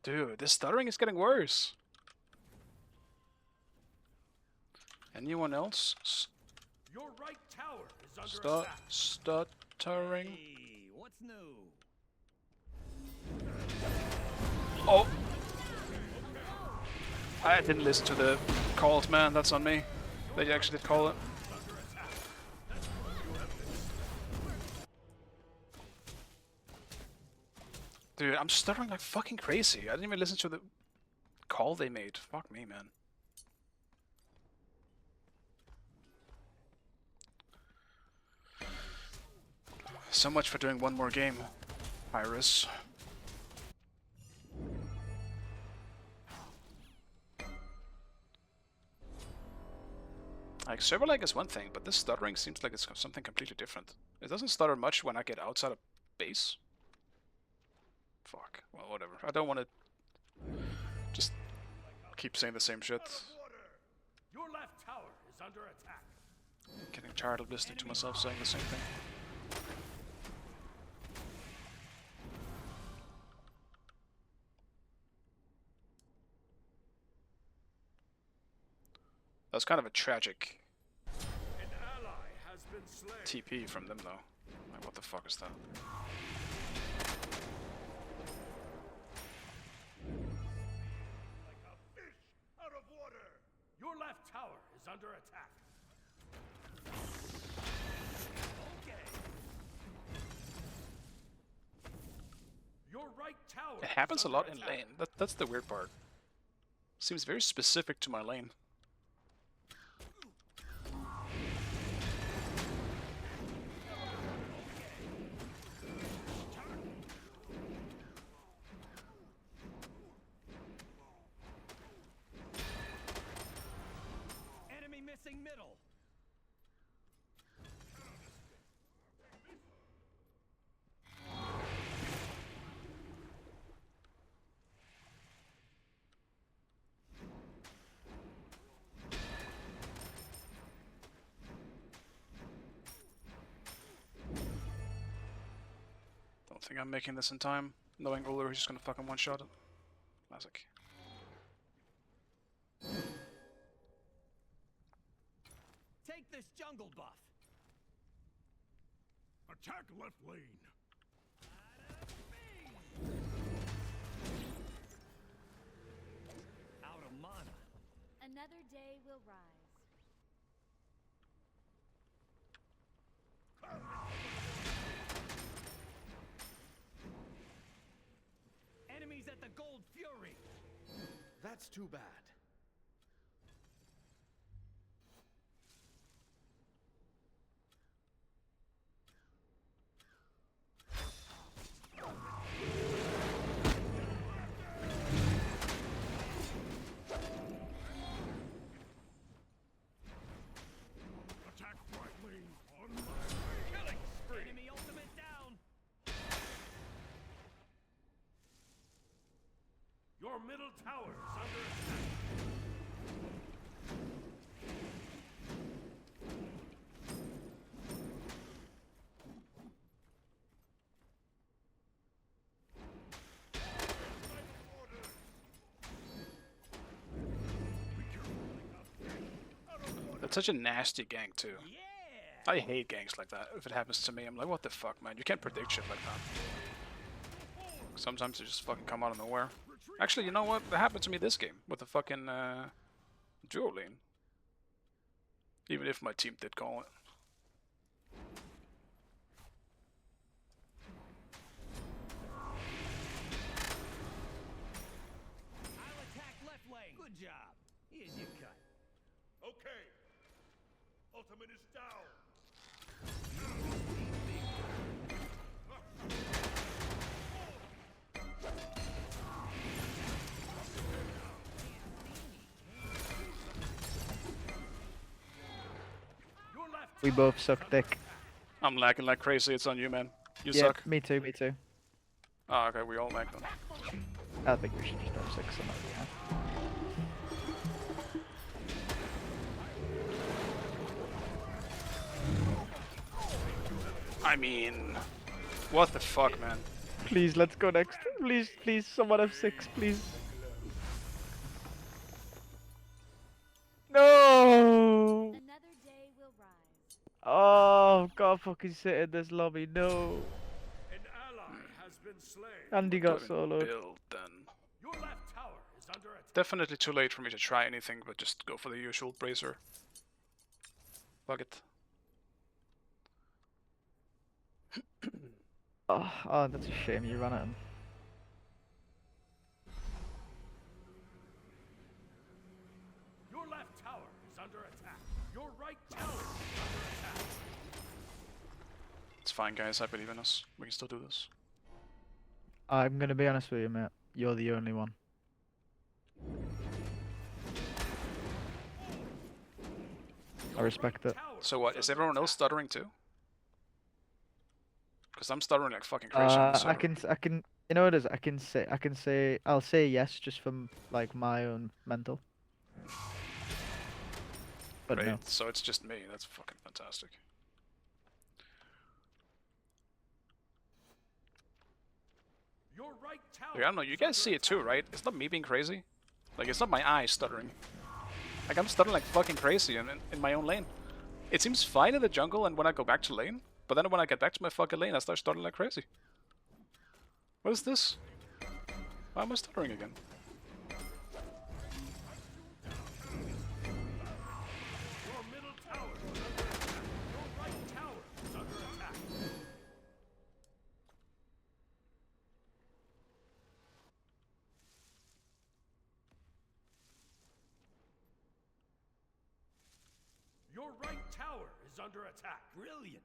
Dude, this stuttering is getting worse. Anyone else? Your right tower is under attack. Stuttering. Hey, what's new? Oh! I didn't listen to the calls, man. That's on me. They actually did call it. Dude, I'm stuttering like fucking crazy. I didn't even listen to the call they made. Fuck me, man. So much for doing one more game, Iris. Like, server lag is one thing, but this stuttering seems like it's something completely different. It doesn't stutter much when I get outside of base. Fuck. Well, whatever. I don't want to just keep saying the same shit. Your left tower is under attack. Getting tired of listening to myself saying the same thing. That was kind of a tragic An ally has been slain. TP from them, though. Like, what the fuck is that? Like a fish out of water. Your left tower is under attack. Okay. Your right tower. It happens is a under lot in attack. lane. That's the weird part. Seems very specific to my lane. Enemy missing middle. Don't think I'm making this in time. Knowing Uller, he's just gonna fucking one-shot it. Classic. Take this jungle buff. Attack left lane. Out of mana. Another day will rise. Enemies at the Gold Fury. That's too bad. Attack right lane on my way. Killing spree. Enemy ultimate down. Your middle tower is under attack. That's such a nasty gank, too. Yeah. I hate ganks like that. If it happens to me, I'm like, what the fuck, man? You can't predict shit like that. Sometimes they just fucking come out of nowhere. Actually, you know what? That happened to me this game with the fucking duo lane. Even if my team did call it. I'll attack left lane. Good job. Here's your cut. Okay. Ultimate is down. Your left We both suck dick. I'm lagging like crazy. It's on you, man. You Yeah, suck. me too, me too. Oh, okay, we all lag then. I think we should just have 6 on it, yeah. I mean, what the fuck, man? Please, let's go next. Please, please, someone have 6, please. No! Another day will rise. Oh, God fucking sit in this lobby, no. An ally has been slain. Andy got Don't soloed. build then. Your left tower is under attack. Definitely too late for me to try anything, but just go for the usual bracer. Fuck it. Oh, that's a shame you ran at him. Your left tower is under attack. Your right tower is under attack. It's fine, guys. I believe in us. We can still do this. I'm gonna be honest with you, mate. You're the only one. Your I respect it. So what, is everyone else stuttering too? Because I'm stuttering like fucking crazy on this I server. can, you know what it is? I'll say yes just from like my own mental. But no. Great, so it's just me. That's fucking fantastic. Your right tower Like, I don't know, you is guys under see it too, attack. right? It's not me being crazy. Like, it's not my eyes stuttering. Like, I'm stuttering like fucking crazy in my own lane. It seems fine in the jungle and when I go back to lane, but then when I get back to my fucking lane, I start stuttering like crazy. What is this? Why am I stuttering again? Your middle tower is under attack. Your right tower is under attack. Your right tower is under attack. Brilliant.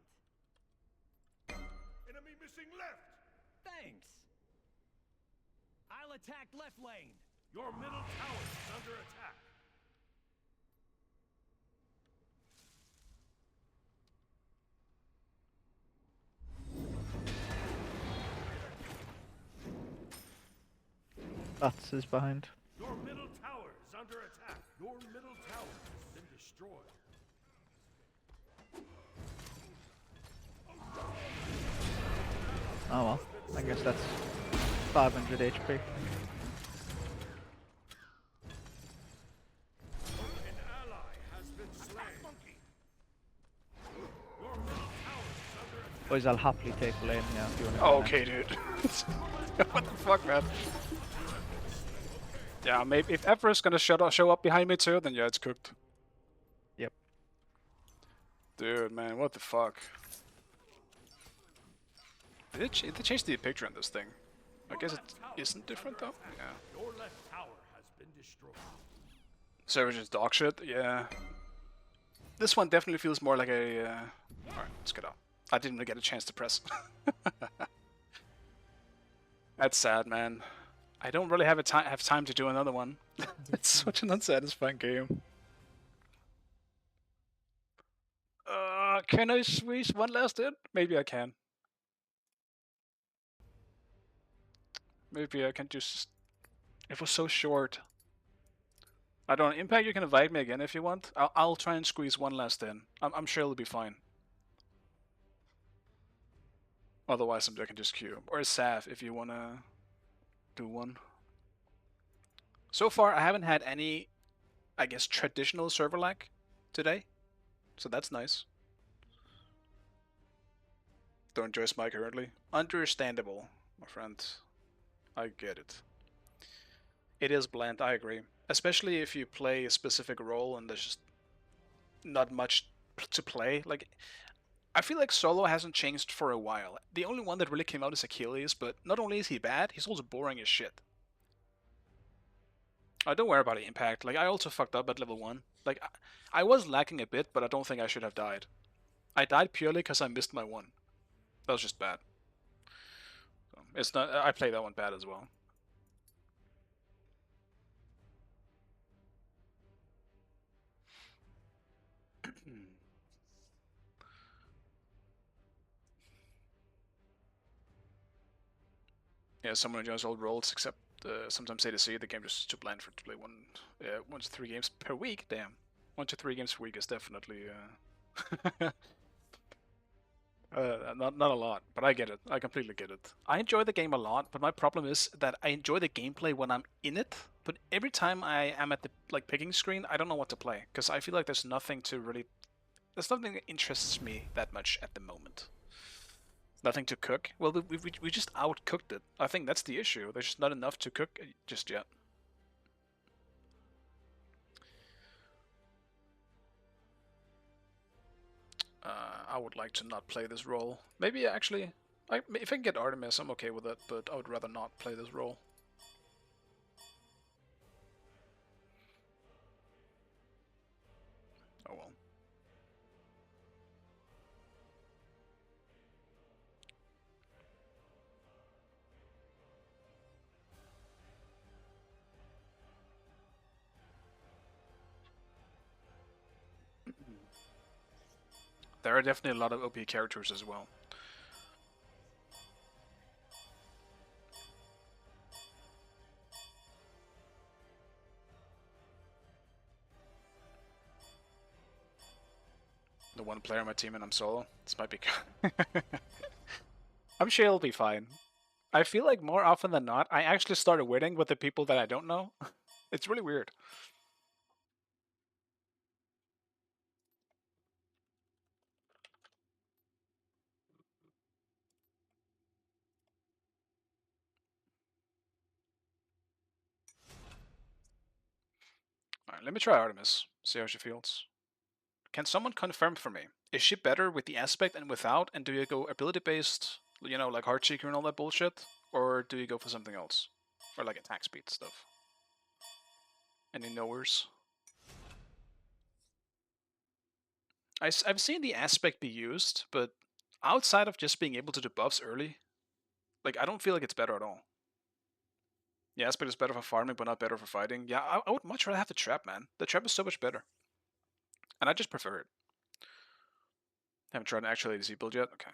Enemy missing left. Thanks. I'll attack left lane. Your middle tower is under attack. Bats is behind. Your middle tower is under attack. Your middle tower has been destroyed. Oh well. I guess that's 500 HP. An ally has been slain. Your middle tower is under attack. Boys, I'll happily take lane, yeah, if you want to. Oh, okay, dude. What the fuck, man? Yeah, maybe if Ever's gonna show up behind me too, then yeah, it's cooked. Yep. Dude, man, what the fuck? Did they change the picture on this thing? I guess it isn't different though. Yeah. Your left tower has been destroyed. Server just dog shit. Yeah. This one definitely feels more like a. Alright, let's get out. I didn't really get a chance to press. That's sad, man. I don't really have time to do another one. It's such an unsatisfying game. Can I squeeze one last in? Maybe I can. Maybe I can just... It was so short. I don't know. Impact, you can invite me again if you want. I'll try and squeeze one last in. I'm sure it'll be fine. Otherwise, I can just queue. Or Saf if you wanna do one. So far, I haven't had any, I guess, traditional server lag today. So that's nice. Don't enjoy Smite currently. Understandable, my friend. I get it. It is bland, I agree. Especially if you play a specific role and there's just not much to play. Like, I feel like solo hasn't changed for a while. The only one that really came out is Achilles, but not only is he bad, he's also boring as shit. Don't worry about the impact. Like, I also fucked up at level 1. Like, I was lacking a bit, but I don't think I should have died. I died purely because I missed my 1. That was just bad. So, it's not. I played that one bad as well. Yeah, someone enjoys old roles, except sometimes ADC, the game just too bland for to play 1 to 3 games per week. Damn, 1 to 3 games per week is definitely not a lot, but I get it. I completely get it. I enjoy the game a lot, but my problem is that I enjoy the gameplay when I'm in it. But every time I am at the picking screen, I don't know what to play because I feel like there's nothing that interests me that much at the moment. Nothing to cook. Well, we just outcooked it. I think that's the issue. There's just not enough to cook just yet. I would like to not play this role. Maybe actually, if I can get Artemis, I'm okay with it, but I would rather not play this role. Oh well. there are definitely a lot of OP characters as well. The one player on my team and I'm solo. This might be I'm sure it'll be fine. I feel like more often than not, I actually started winning with the people that I don't know. It's really weird. Alright, let me try Artemis. See how she feels. Can someone confirm for me? Is she better with the aspect and without? And do you go ability based, you know, like Heartseeker and all that bullshit? Or do you go for something else? Or like attack speed stuff? Any knowers? I've seen the aspect be used, but outside of just being able to do buffs early, like I don't feel like it's better at all. Yeah, aspect is better for farming, but not better for fighting. Yeah, I would much rather have the trap, man. The trap is so much better. And I just prefer it. Haven't tried an actual ADC build yet? Okay.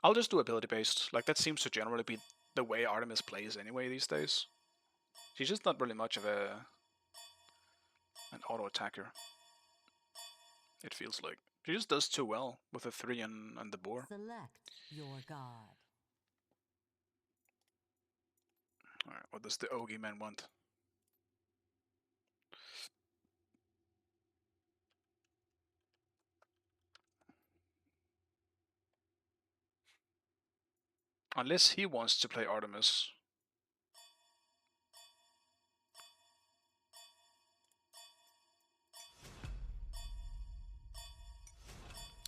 I'll just do ability based. Like that seems to generally be the way Artemis plays anyway these days. She's just not really much of an auto attacker. It feels like. She just does too well with the 3 and the boar. Select your god. Alright, what does the Ogi man want? Unless he wants to play Artemis.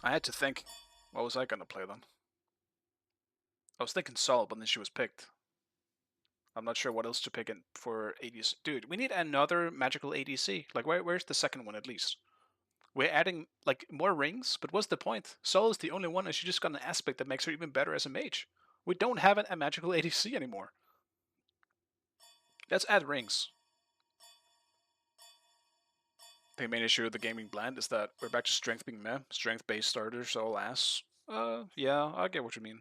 I had to think, what was I gonna play then? I was thinking Sol, but then she was picked. I'm not sure what else to pick in for ADC. Dude, we need another magical ADC. Like, where's the second one at least? We're adding, like, more rings, but what's the point? Sol is the only one, and she just got an aspect that makes her even better as a mage. We don't have a magical ADC anymore. Let's add rings. The main issue with the gaming blend is that we're back to strength being meh. Strength-based starters, all ass. Yeah, I get what you mean.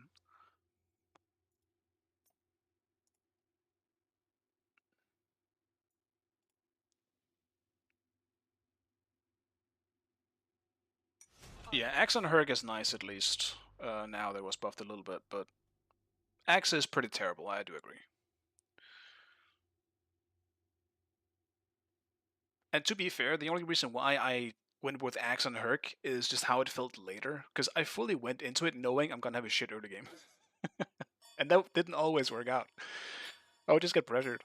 Yeah, Axe on Herc is nice at least. Now that was buffed a little bit, but Axe is pretty terrible, I do agree. And to be fair, the only reason why I went with Axe on Herc is just how it felt later, because I fully went into it knowing I'm gonna have a shit early game. And that didn't always work out. I would just get pressured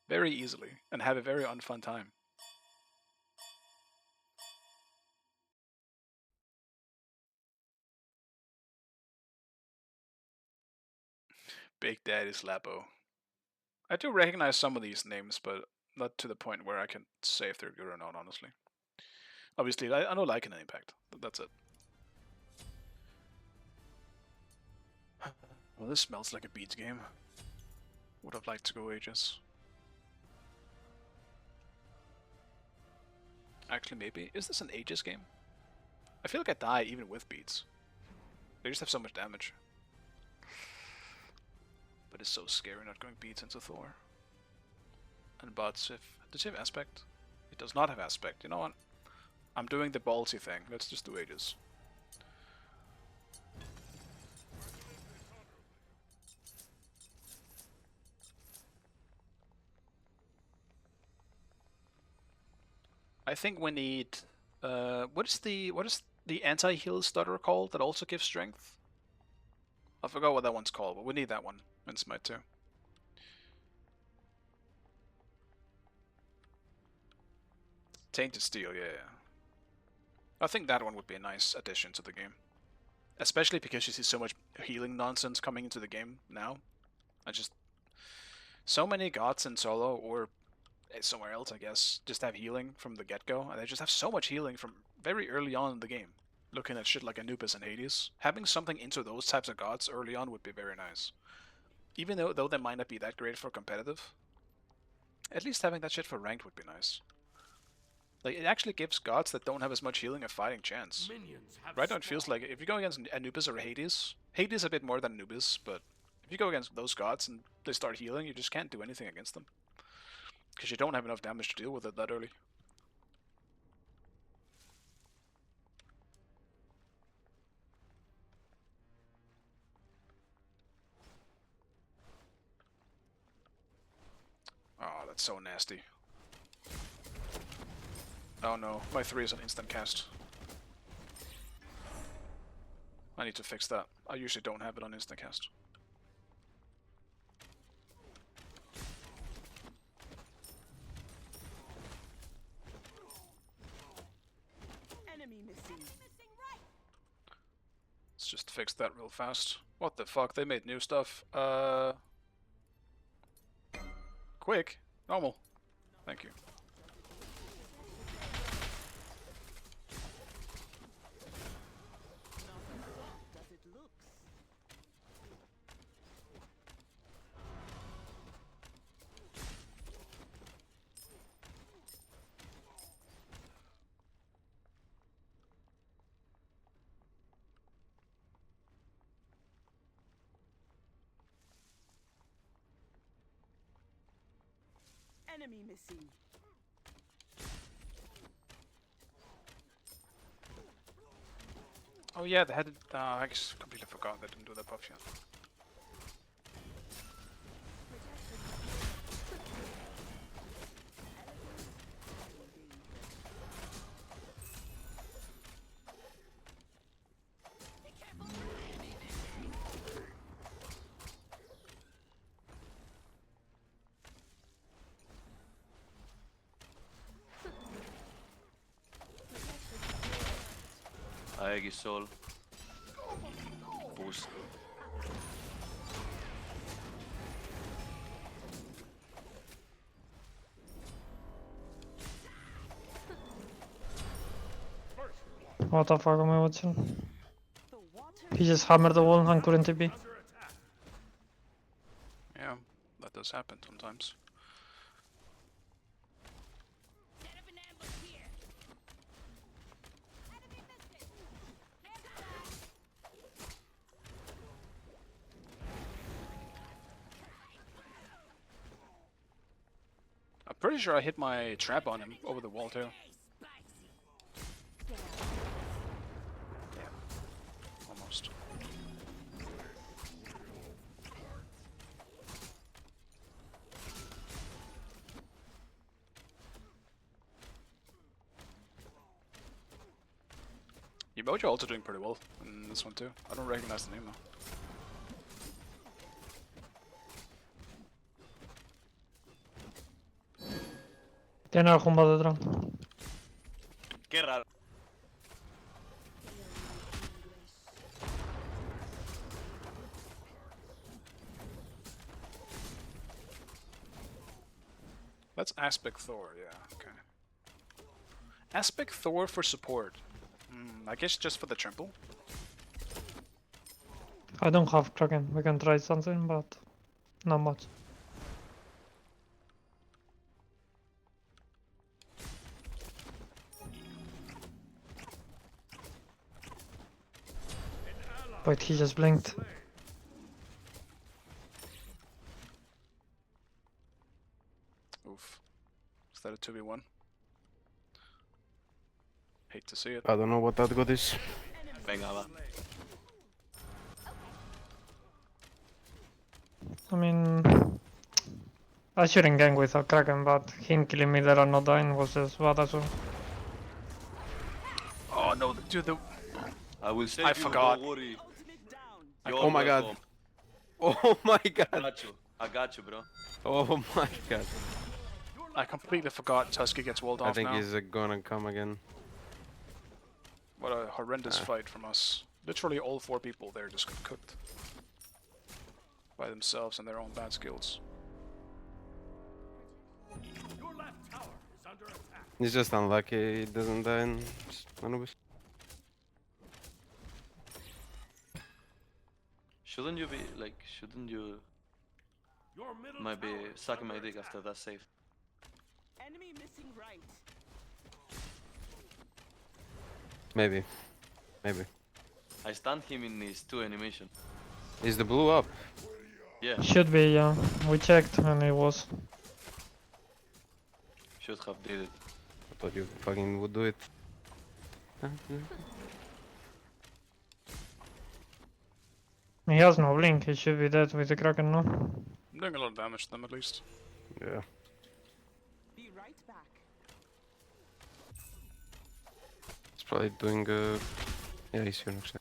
very easily and have a very unfun time. Big Daddy Slappo. I do recognize some of these names, but not to the point where I can say if they're good or not, honestly. Obviously, I know Lycan and Impact. That's it. Well, this smells like a Beats game. Would have liked to go Aegis. Actually, maybe. Is this an Aegis game? I feel like I die even with Beats. They just have so much damage. But it's so scary not going Beats into Thor. And bots, does he have Aspect? It does not have Aspect. You know what? I'm doing the ballsy thing. Let's just do Aegis. I think we need what is the anti-heal stutter called that also gives strength? I forgot what that one's called, but we need that one in Smite 2. Tainted Steel, yeah. I think that one would be a nice addition to the game. Especially because you see so much healing nonsense coming into the game now. So many gods in solo, or somewhere else I guess, just have healing from the get-go, and they just have so much healing from very early on in the game. Looking at shit like Anubis and Hades, having something into those types of gods early on would be very nice. Even though they might not be that great for competitive, at least having that shit for ranked would be nice. Like, it actually gives gods that don't have as much healing a fighting chance. Minions have Right now it feels spawned. like if you go against Anubis or Hades, Hades a bit more than Anubis, but if you go against those gods and they start healing, you just can't do anything against them. Because you don't have enough damage to deal with it that early. Oh, that's so nasty. Oh no, my 3 is an instant cast. I need to fix that. I usually don't have it on instant cast. Enemy missing. Let's just fix that real fast. What the fuck? They made new stuff. Quick. Normal. Thank you. Does it looks? Enemy missing. Oh yeah, they had it. I just completely forgot they didn't do that buff yet. Sol. Boost. What the fuck am I watching? He just hammered the wall and couldn't TP. Yeah, that does happen sometimes. I'm pretty sure I hit my trap on him over the wall too. Yeah, almost. Emoji also doing pretty well in this one too. I don't recognize the name though. Tiene al jumbo detrás. Qué raro. That's Aspect Thor, yeah, okay. Aspect Thor for support. I guess just for the trample. I don't have Kraken. We can try something, but not much. Wait, he just blinked. Oof. Is that a 2v1? Hate to see it. I don't know what that god is. Venga, va. I mean, I shouldn't gang with a Kraken, but him killing me there and not dying was just bad as well. Oh no, dude, I will save I you, forgot. don't worry. Oh You're my god. welcome. Oh my I god. got you. I got you, bro. Oh my god. I completely forgot Tusky gets walled I off think now. he's gonna come again. What a horrendous fight from us. Literally all 4 people there just got cooked. By themselves and their own bad skills. Your left tower is under attack. He's just unlucky he doesn't die in Anubis. Shouldn't you be like? Shouldn't you Your middle might be tower is sucking my under dick attack. after that save? Enemy missing right. Maybe. Maybe. I stunned him in his 2 animation. Is the blue up? Yeah, Should be, yeah. We checked and it was. should have did it. I thought you fucking would do it. He has no blink, he should be dead with the Kraken, no? I'm doing a lot of damage to them at least. Yeah. Be right back. It's probably doing yeah, he's here actually.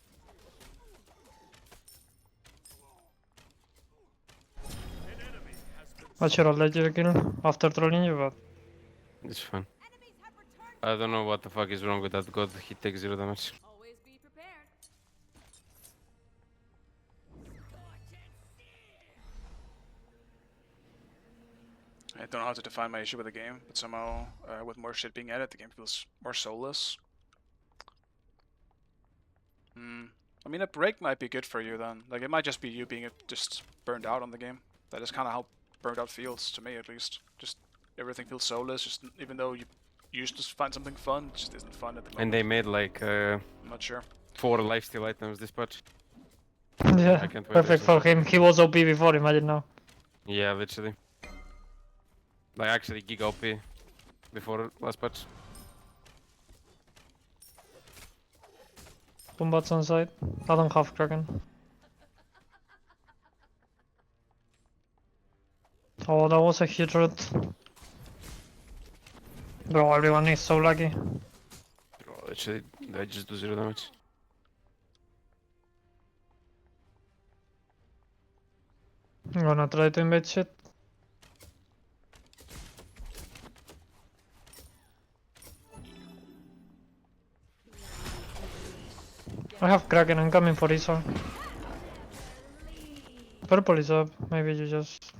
I should have let you kill after trolling you, but It's fine. I don't know what the fuck is wrong with that god, he takes 0 damage. Always be prepared. I don't know how to define my issue with the game, but somehow, with more shit being added, the game feels more soulless. I mean, a break might be good for you then. Like, it might just be you being just burned out on the game. That is kind of how burned out feels, to me at least. Just, everything feels soulless, just even though you used to find something fun, it just isn't fun at the moment. And they made like I'm not sure. 4 lifesteal items this patch. yeah, I can't wait perfect to for see. him. He was OP before, imagine now. Yeah, literally. Like actually Giga OP before last patch. Bombats on side. I don't have Kraken. Oh, that was a huge root. Bro, everyone is so lucky. Bro, literally, they just do 0 damage. I'm gonna try to invade shit. I have Kraken, I'm coming for this one. Purple is up, maybe you just...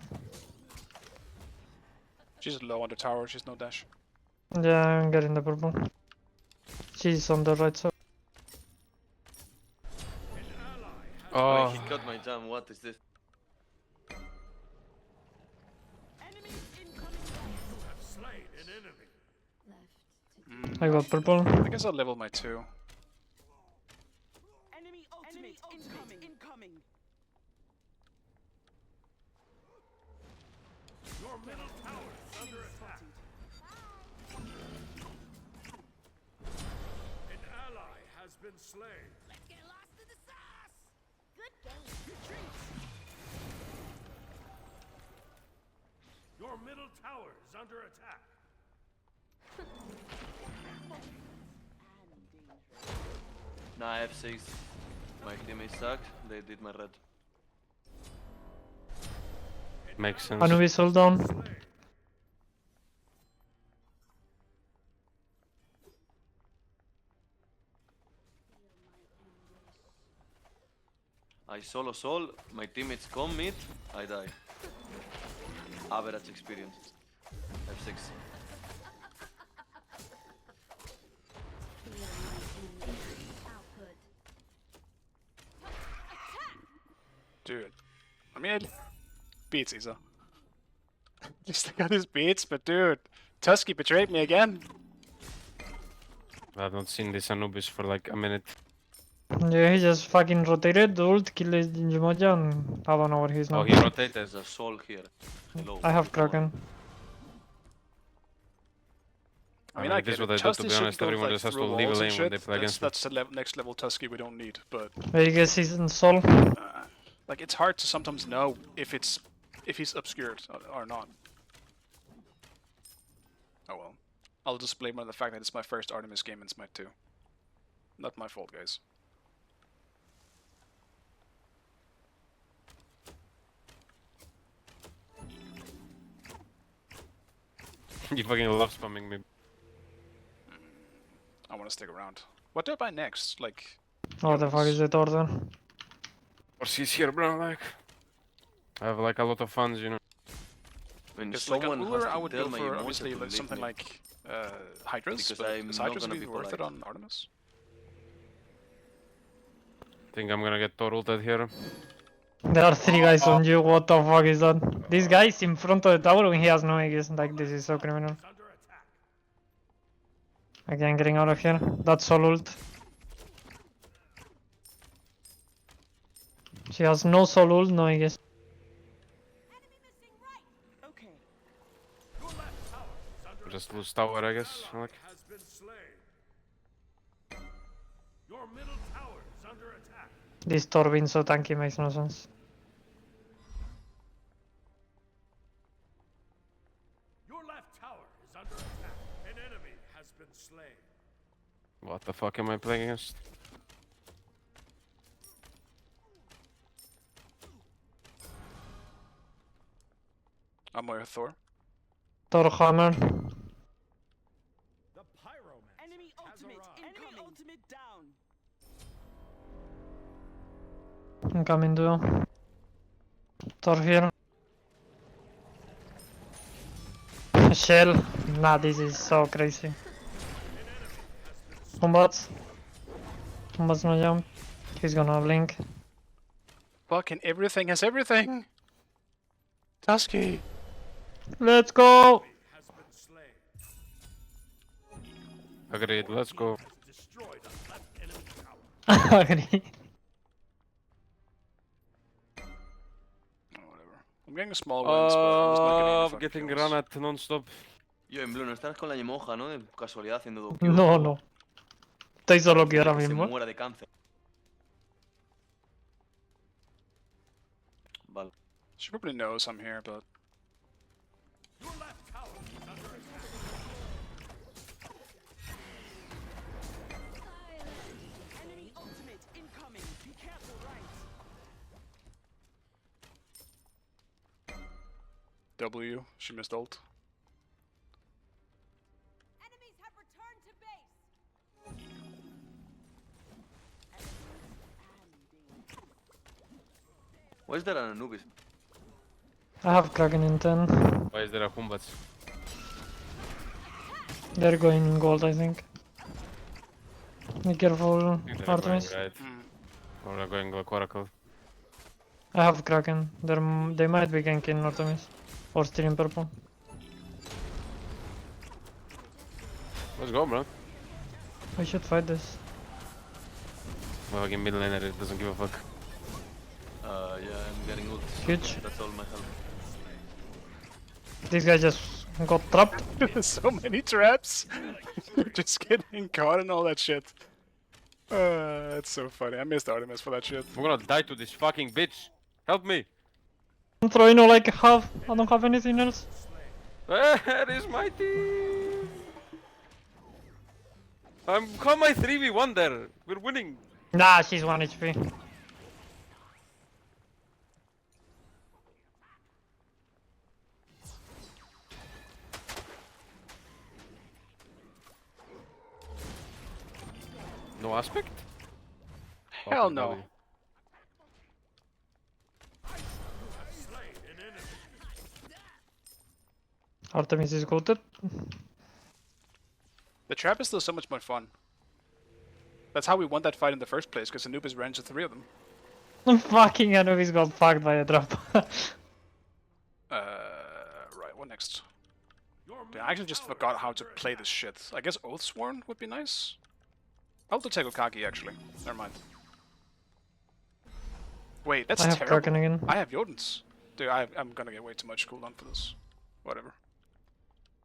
She's low on the tower, she's no dash. Yeah, I'm getting the purple. She's on the right side. Oh, Oh, he cut my jam, what is this? Enemies incoming. You have slain an enemy. Left. I got purple. I guess I'll level my 2. Enemy ultimate incoming. Your middle tower is under attack. An ally has been slain. Let's get lost in the sauce. Good game. Your middle tower is under attack. Nah, F6. My teammates sucked, they did my red. makes sense. Anubis hold down. I solo sol, my teammates come mid, I die. Average experience. F6. Output. Dude. I mean, beats Isa. At least I got his beats, but dude, Tusky betrayed me again. I've not seen this Anubis for like a minute. Yeah, he just fucking rotated, ult, killed his Jinjumoja, and I don't know where he's now. Oh, he rotated. There's a soul here. Hello. I have Kraken. I mean, I this is get what it. I do, to Tusky be shouldn't honest. go, Everyone like, just has to through leave a walls and lane when they shit. play against me. That's the next level Tusky we don't need, but I guess he's in Sol. like it's hard to sometimes know if he's obscured or not. Oh well. I'll just blame on the fact that it's my first Artemis game in Smite 2. Not my fault, guys. You fucking love spamming me. I want to stick around. What do I buy next? Like, What the fuck is it order? Or she's here, bro, like. I have like a lot of funds, you know. When just like someone on has Uller, I to would tell go my for emotion obviously to like leave something me. like Hydras, Because but I'm is not Hydras gonna really be worth it polite. on Artemis? I think I'm gonna get Thor ulted here. There are 3 guys on you, what the fuck is that? This guy is in front of the tower and he has no eggs, like this is so criminal. Is under attack. Again, getting out of here. That's all ult. She has no soul ult, no I guess. Okay. Just lose tower, I guess. Like. Has been slain. Your middle tower is under attack. This Thor being so tanky makes no sense. Your left tower is under attack. An enemy has been slain. What the fuck am I playing against? I'm with Thor. Thor hammer. The pyromancer Enemy has ultimate arrived. incoming. Enemy ultimate down. I'm coming duo. Thor here. Shell. Nah, this is so crazy. Combat. Combat's no jump. He's gonna blink. Fucking everything has everything. Tusky. Let's go! Has been slain. Agreed, let's go. Has destroyed a left enemy tower. Agree. Oh, whatever. I'm getting small wins, but I'm just not getting any fucking Getting kills. run at non-stop. Yo, en Blue, ¿no estás con la monja, no? De casualidad haciendo duque. No, no. Estoy solo aquí ahora Que se mismo. muera de cáncer. Vale. She probably knows I'm here, but Your left tower is under attack. Enemy ultimate incoming. Be careful, right? W, she missed ult. Enemies have returned to base. Why is there an Anubis? I have Kraken in 10. Why is there a combat? They're going in gold, I think. Be careful, I think they're Artemis. going right. Or they're going like Oracle. I have Kraken. They might be ganking Artemis. Or stealing purple. Let's go, bro. We should fight this. My fucking mid laner doesn't give a fuck. Yeah, I'm getting ult. Huge. That's all my help. This guy just got trapped. There's so many traps. Just getting caught and all that shit. That's so funny. I missed Artemis for that shit. I'm gonna die to this fucking bitch. Help me. I'm throwing like half. I don't have anything else. Where is my team? I'm call my 3v1 there. We're winning. Nah, she's 1 HP. No aspect? Hell Fucking no. W. Artemis is goated. The trap is still so much more fun. That's how we won that fight in the first place, because Anubis ran into 3 of them. Fucking Anubis got fucked by a trap. Right, what next? I actually just forgot how to play this shit. I guess Oathsworn would be nice. I'll do Tegokagi actually. Never mind. Wait, that's I have terrible. Kraken again. I have Jotuns. Dude, I'm gonna get way too much cooldown for this. Whatever.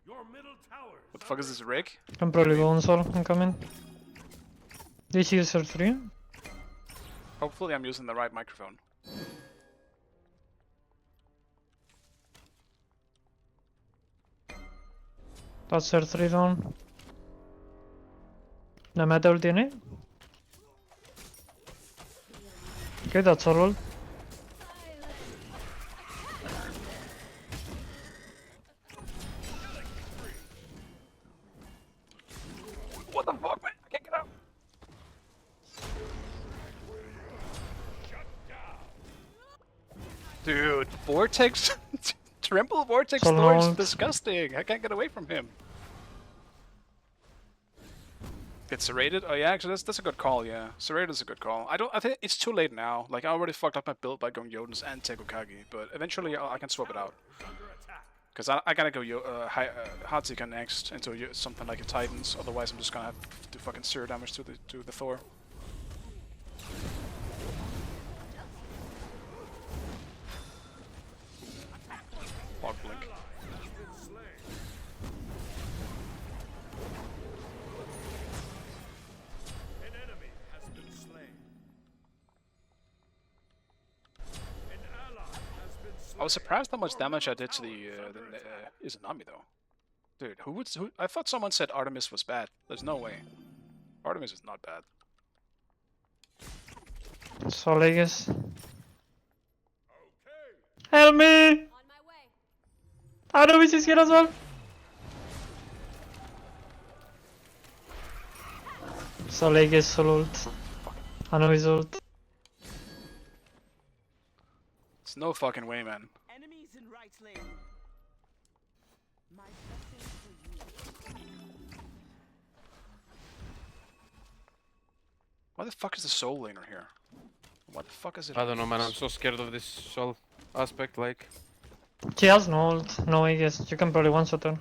Your middle tower What the fuck is this rig? Can probably go on solo. I'm coming. This user 3. Hopefully I'm using the right microphone. That's her 3 down. No meta ult tiene. Okay, that's all ult. What the fuck, man? I can't get out. Dude, Vortex... Trimble Vortex So Thor is long. disgusting. I can't get away from him. Get serrated? Oh yeah, actually that's a good call, yeah. Serrated is a good call. I think it's too late now. Like I already fucked up my build by going Jotuns and Tegokagi, but eventually I can swap it out. Cause I gotta go Hatsuka next into something like a Titans, otherwise I'm just gonna have to do fucking zero damage to the Thor. was surprised how much damage I did to the Izanami though. Dude, who? I thought someone said Artemis was bad. There's no way. Artemis is not bad. So I guess. Help me! On my way. Artemis is here as well. So I guess solo ult. I know his ult. It's no fucking way, man. Enemies in right lane. My blessing for you. Why the fuck is the soul laner here? What the fuck is it? I don't know, man. I'm so scared of this soul aspect. Like, She has no ult. No, I guess you can probably one shot her.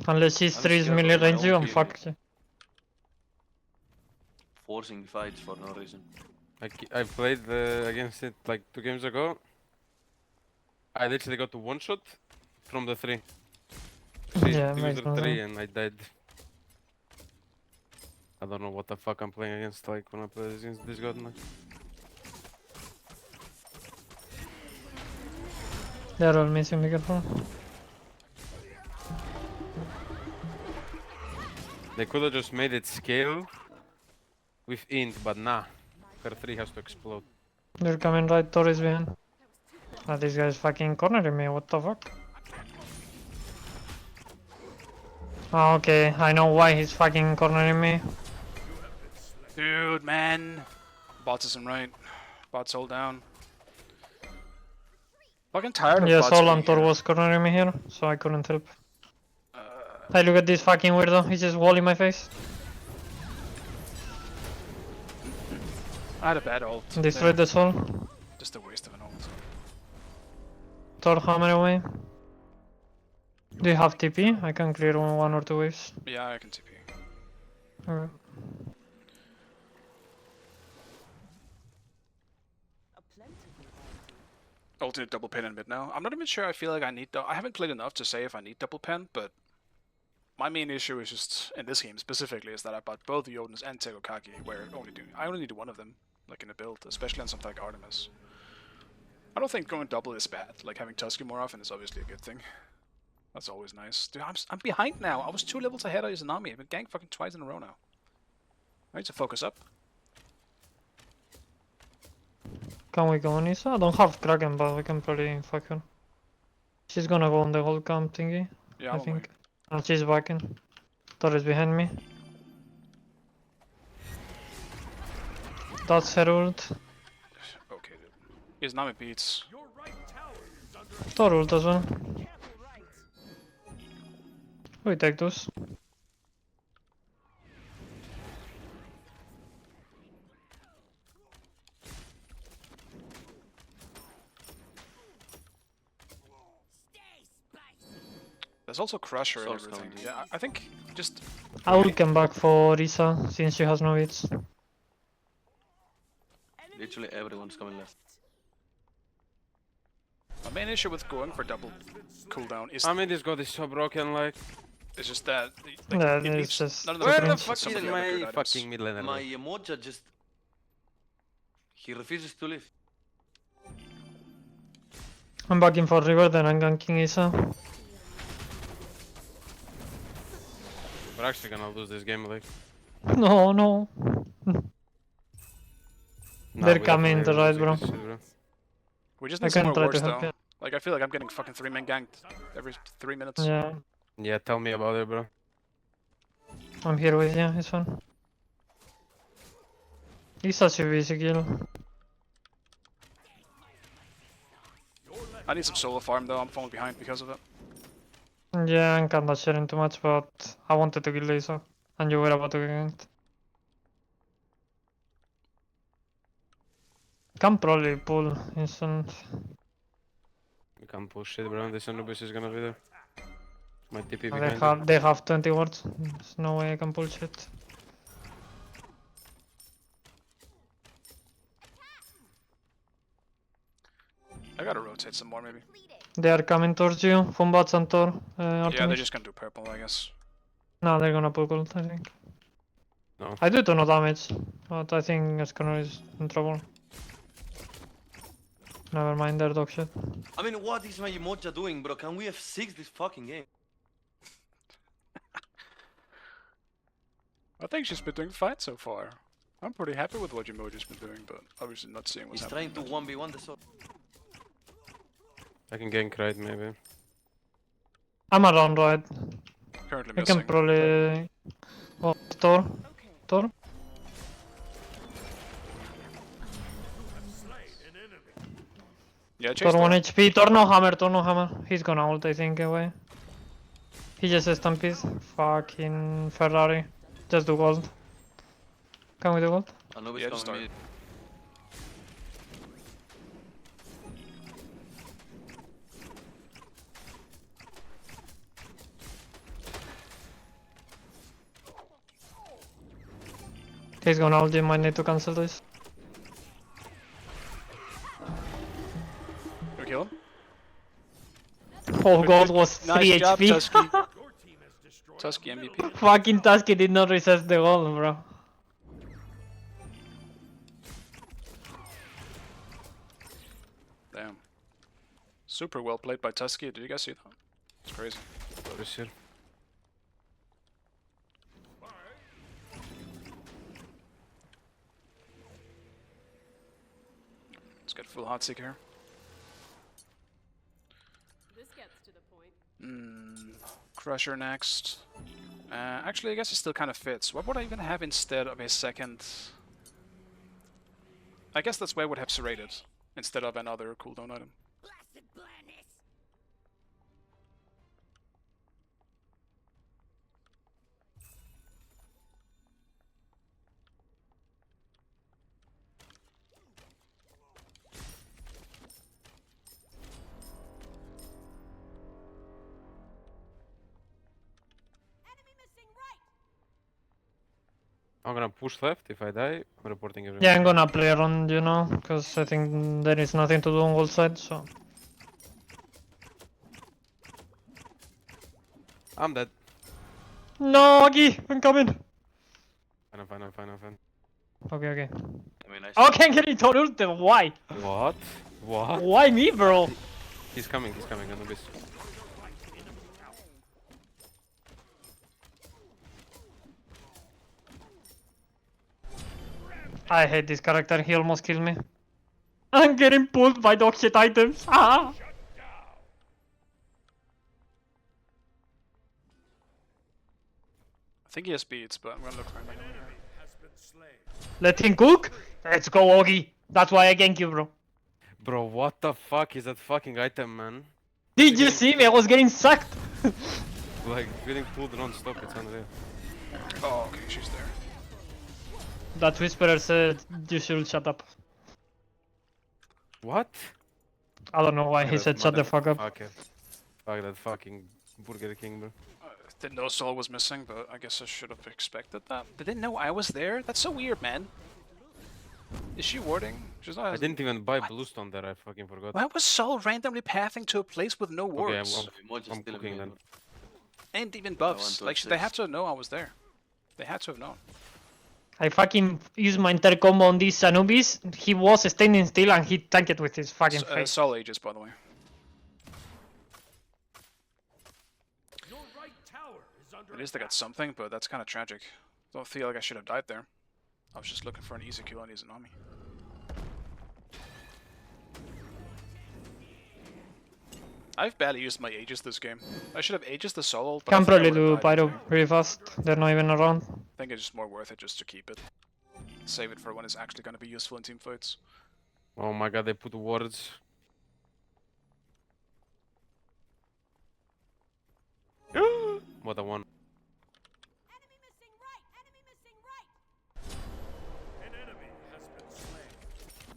Unless she's I'm 3 scared melee of my range you own and fuck you. Forcing fights for no reason. I played against it like 2 games ago. I literally got to one shot from the 3. She Yeah, used makes the no 3 sense. and I died. I don't know what the fuck I'm playing against. Like when I play against this god, man. They're all missing, be careful. They could have just made it scale with int, but nah. Her 3 has to explode. They're coming right, Torres behind. Ah, this guy's fucking cornering me, what the fuck? Ah, okay, I know why he's fucking cornering me. Dude, man. Bots isn't right. Bots hold down. Fucking tired of Yeah, bots Sol being and Tor here. was cornering me here, so I couldn't help. Hey, look at this fucking weirdo, he's just walling my face. I had a bad ult. Destroyed the Sol. Just a waste of an ult. Tor hammer away. Do you have TP? I can clear 1 or 2 waves. Yeah, I can TP. Alright. A plentiful Alternate double pen in mid now. I'm not even sure I feel like I need... I haven't played enough to say if I need double pen, but... My main issue is just, in this game specifically, is that I bought both Jotuns and Tegokagi, where I only need one of them, like in a build, especially on something like Artemis. I don't think going double is bad. Like having Tusky more often is obviously a good thing. That's always nice. Dude, I'm behind now. I was 2 levels ahead of Izanami. I've been ganked fucking twice in a row now. I need to focus up. Can we go on Isa? I don't have Kraken, but we can probably fuck her. She's gonna go on the whole camp thingy, Yeah, I I'm think. And she's backing. Tor is behind me. That's her ult. Okay, dude. Izanami beats. Your right tower is under Tor ult as well. careful right. We take those. Stay spicy. There's also Crusher and Soul's everything. coming. Yeah, I think just... I will come back for Isa since she has no hits. Literally everyone's coming left. My main issue with going for double cooldown is I mean, this god is so broken. Like, it's just that Yeah, it it's needs just none of the where too the cringe. fuck some is of the other good my items. fucking mid laner? My Moja just... He refuses to leave. I'm backing for river, then I'm ganking Isa. We're actually gonna lose this game. Like, No, no. nah, They're we coming definitely to right, losing bro. this shit, bro. We just I need some can more try wars to help though. you. Like I feel like I'm getting fucking 3-man ganked every 3 minutes. Yeah, Yeah, tell me about it, bro. I'm here with you, it's fine. Isa should be easy kill. I need some solo farm though. I'm falling behind because of it. Yeah, I'm kinda sharing too much, but I wanted to kill the Isa. And you were about to get ganked. Can probably pull instant. We can't push shit, bro. This Anubis is gonna be there. My TP They behind have, you. they have 20 wards. There's no way I can pull shit. I gotta rotate some more maybe. They are coming towards you. Fumbats and Tor. Yeah, they're Artemis. just gonna do purple, I guess. No, they're gonna pull gold, I think. No. I do no damage, but I think Escanor is in trouble. Never mind their dog shit. I mean, what is my Moja doing, bro? Can we F6 this fucking game? I think she's been doing fine so far. I'm pretty happy with what Emoji's been doing, but obviously not seeing what's He's happening. trying to 1v1 the sword. I can gank right maybe. I'm around right. Currently I missing. can probably... Oh, Thor. Thor. Yeah, Thor chase 1 Thor. HP. Thor no hammer, Thor no hammer. He's gonna ult, I think, away. He just stampedes. Fucking Ferrari. Just do gold. Can we do gold? Anubis Yeah, just coming start. mid. He's gonna ult, you might need to cancel this. Can we kill him? Oh, gold was 3 Nice job, HP. Tusky. Your team has destroyed Tusky MVP. Fucking Tusky did not resist the gold, bro. Damn. Super well played by Tusky. Did you guys see that? It's crazy. For sure. Let's get full hot seek here. This gets to the point. Crusher next. Actually, I guess it still kind of fits. What would I even have instead of a second? I guess that's where I would have serrated instead of another cooldown item. Blasted blandness. Enemy missing right. I'm gonna push left. If I die, I'm reporting everything. Yeah, I'm gonna play around, you know, because I think there is nothing to do on gold side, so... I'm dead. No, Agi! I'm coming! I'm fine. Okay, okay. I mean, I Oh, can't get it on ult, why? What? What? Why me, bro? He's coming, Anubis. I hate this character, he almost killed me. I'm getting pulled by dog shit items. Ah! I think he has beads, but I'm gonna look right now. has been slain. Let him cook? Let's go, Ogi. That's why I gank you, bro. Bro, what the fuck is that fucking item, man? Did you see me? I was getting sucked. Like, getting pulled non-stop, it's unreal. Oh, okay, she's there. That whisperer said you should shut up. What? I don't know why he That said shut the fuck up. motherfucker. Fuck that fucking Burger King, bro. Didn't know Sol was missing, but I guess I should have expected that. They didn't know I was there? That's so weird, man. Is she warding? She's not. I didn't even buy bluestone there, I fucking forgot. Why was Sol randomly pathing to a place with no Okay, wards? Moja's I'm still in cooking mid, then. bro. And even buffs. to Like, assist. they had to know I was there. They had to have known. I fucking used my inter combo on this Anubis. He was standing still and he tanked it with his fucking face. Sol ages, by the way. Your right tower is under At least I got something, but that's kind of tragic. Don't feel like I should have died there. I was just looking for an easy kill on Izanami. I've barely used my Aegis this game. I should have Aegis the Sol, but I Can think I probably would've do died. Pyro really fast. They're not even around. I think it's just more worth it just to keep it. Save it for when it's actually going to be useful in team fights. Oh my god, they put wards. What a one. Enemy missing right. Enemy missing right. An enemy has been slain.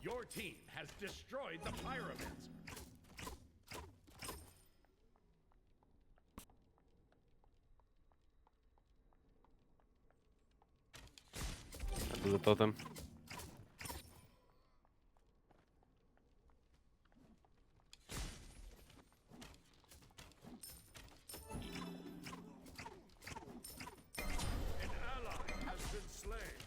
Your team has destroyed the pyramids. Do the totem. An ally has been slain.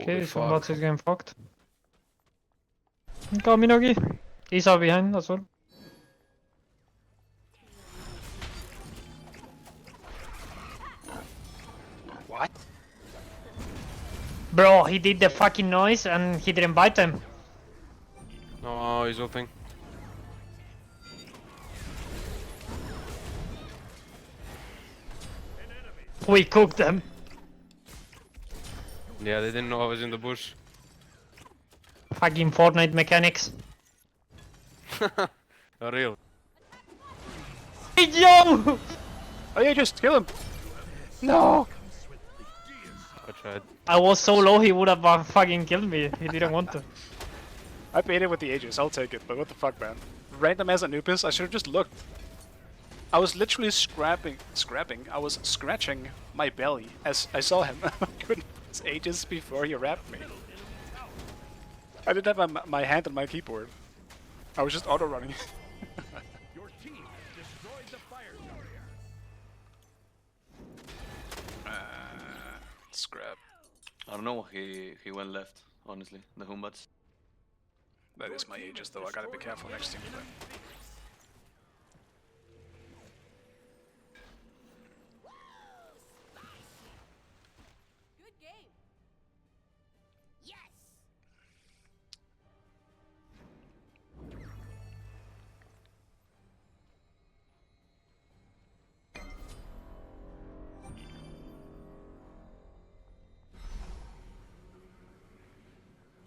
Okay, so fuck. what's his game fucked? Go Minogi. Isa behind as well. What? Bro, he did the fucking noise and he didn't bite them. No, he's ulting. We cooked them. Yeah, they didn't know I was in the bush. Fucking Fortnite mechanics. Real. Hey yo! Oh yeah, just kill him! No! I tried. I was so low he would have fucking killed me. He didn't want to. I baited with the Aegis, I'll take it, but what the fuck, man? Random as Anubis, I should have just looked. I was literally I was scratching my belly as I saw him. I couldn't press Aegis before he wrapped me. I didn't have my hand on my keyboard. I was just auto-running. Your team has destroyed the fire giant. Scrap. I don't know why he went left, honestly. The Humbats. That is my Aegis though, I gotta be careful next team fight. Good game. Yes.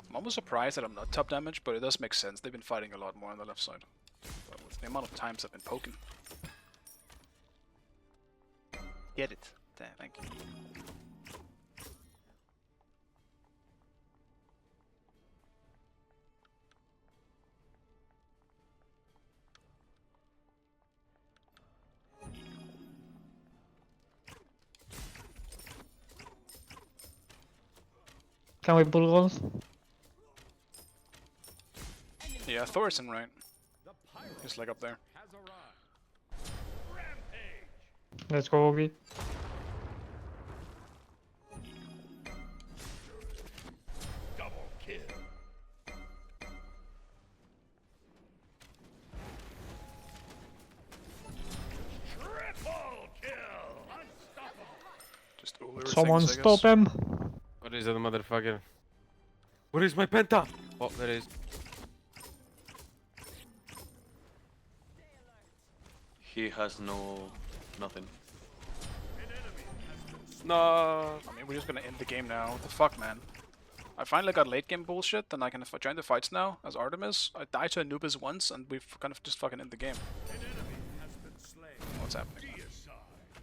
I'm almost surprised that I'm not top damage, but it does make sense. They've been fighting a lot more on the left side. But with the amount of times I've been poking. Get it. Thank you. Can we pull goals? Yeah, Thorson, right? He's like up there. Has arrived. Rampage. Let's go, Ogi. Double kill. Triple kill. Unstoppable. Just Ullr Someone things, I stop guess. him. What is that motherfucker? Where is my penta? Oh, there it is. He has nothing. No. I mean, we're just gonna end the game now. What the fuck, man? I finally got late game bullshit, and I can join the fights now as Artemis. I died to Anubis once, and we've kind of just fucking end the game. What's happening?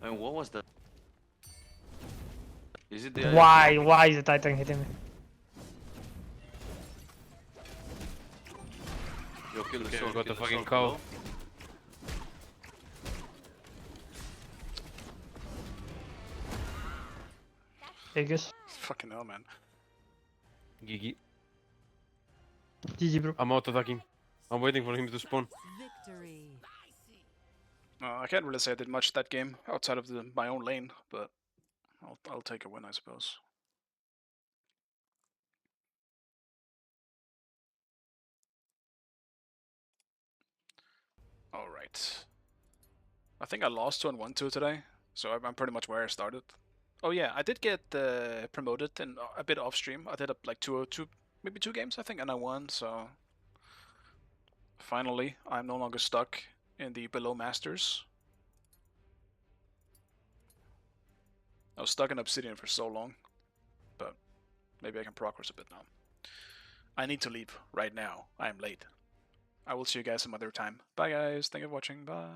I mean, what was that? Is it the Why is the Titan hitting me? Yo, kill the Okay, sword, we got kill the fucking sword, cow. bro. Aegis. Fucking hell, man. Gigi. GG, bro. I'm auto-attacking. I'm waiting for him to spawn. Victory. I can't really say I did much that game outside of my own lane, but I'll take a win, I suppose. All right. I think I lost 2-1-2 today, so I'm pretty much where I started. Oh yeah, I did get promoted in a bit off stream. I did like maybe two games I think, and I won. So finally, I'm no longer stuck in the below masters. I was stuck in Obsidian for so long, but maybe I can progress a bit now. I need to leave right now. I am late. I will see you guys some other time. Bye guys, thank you for watching, bye.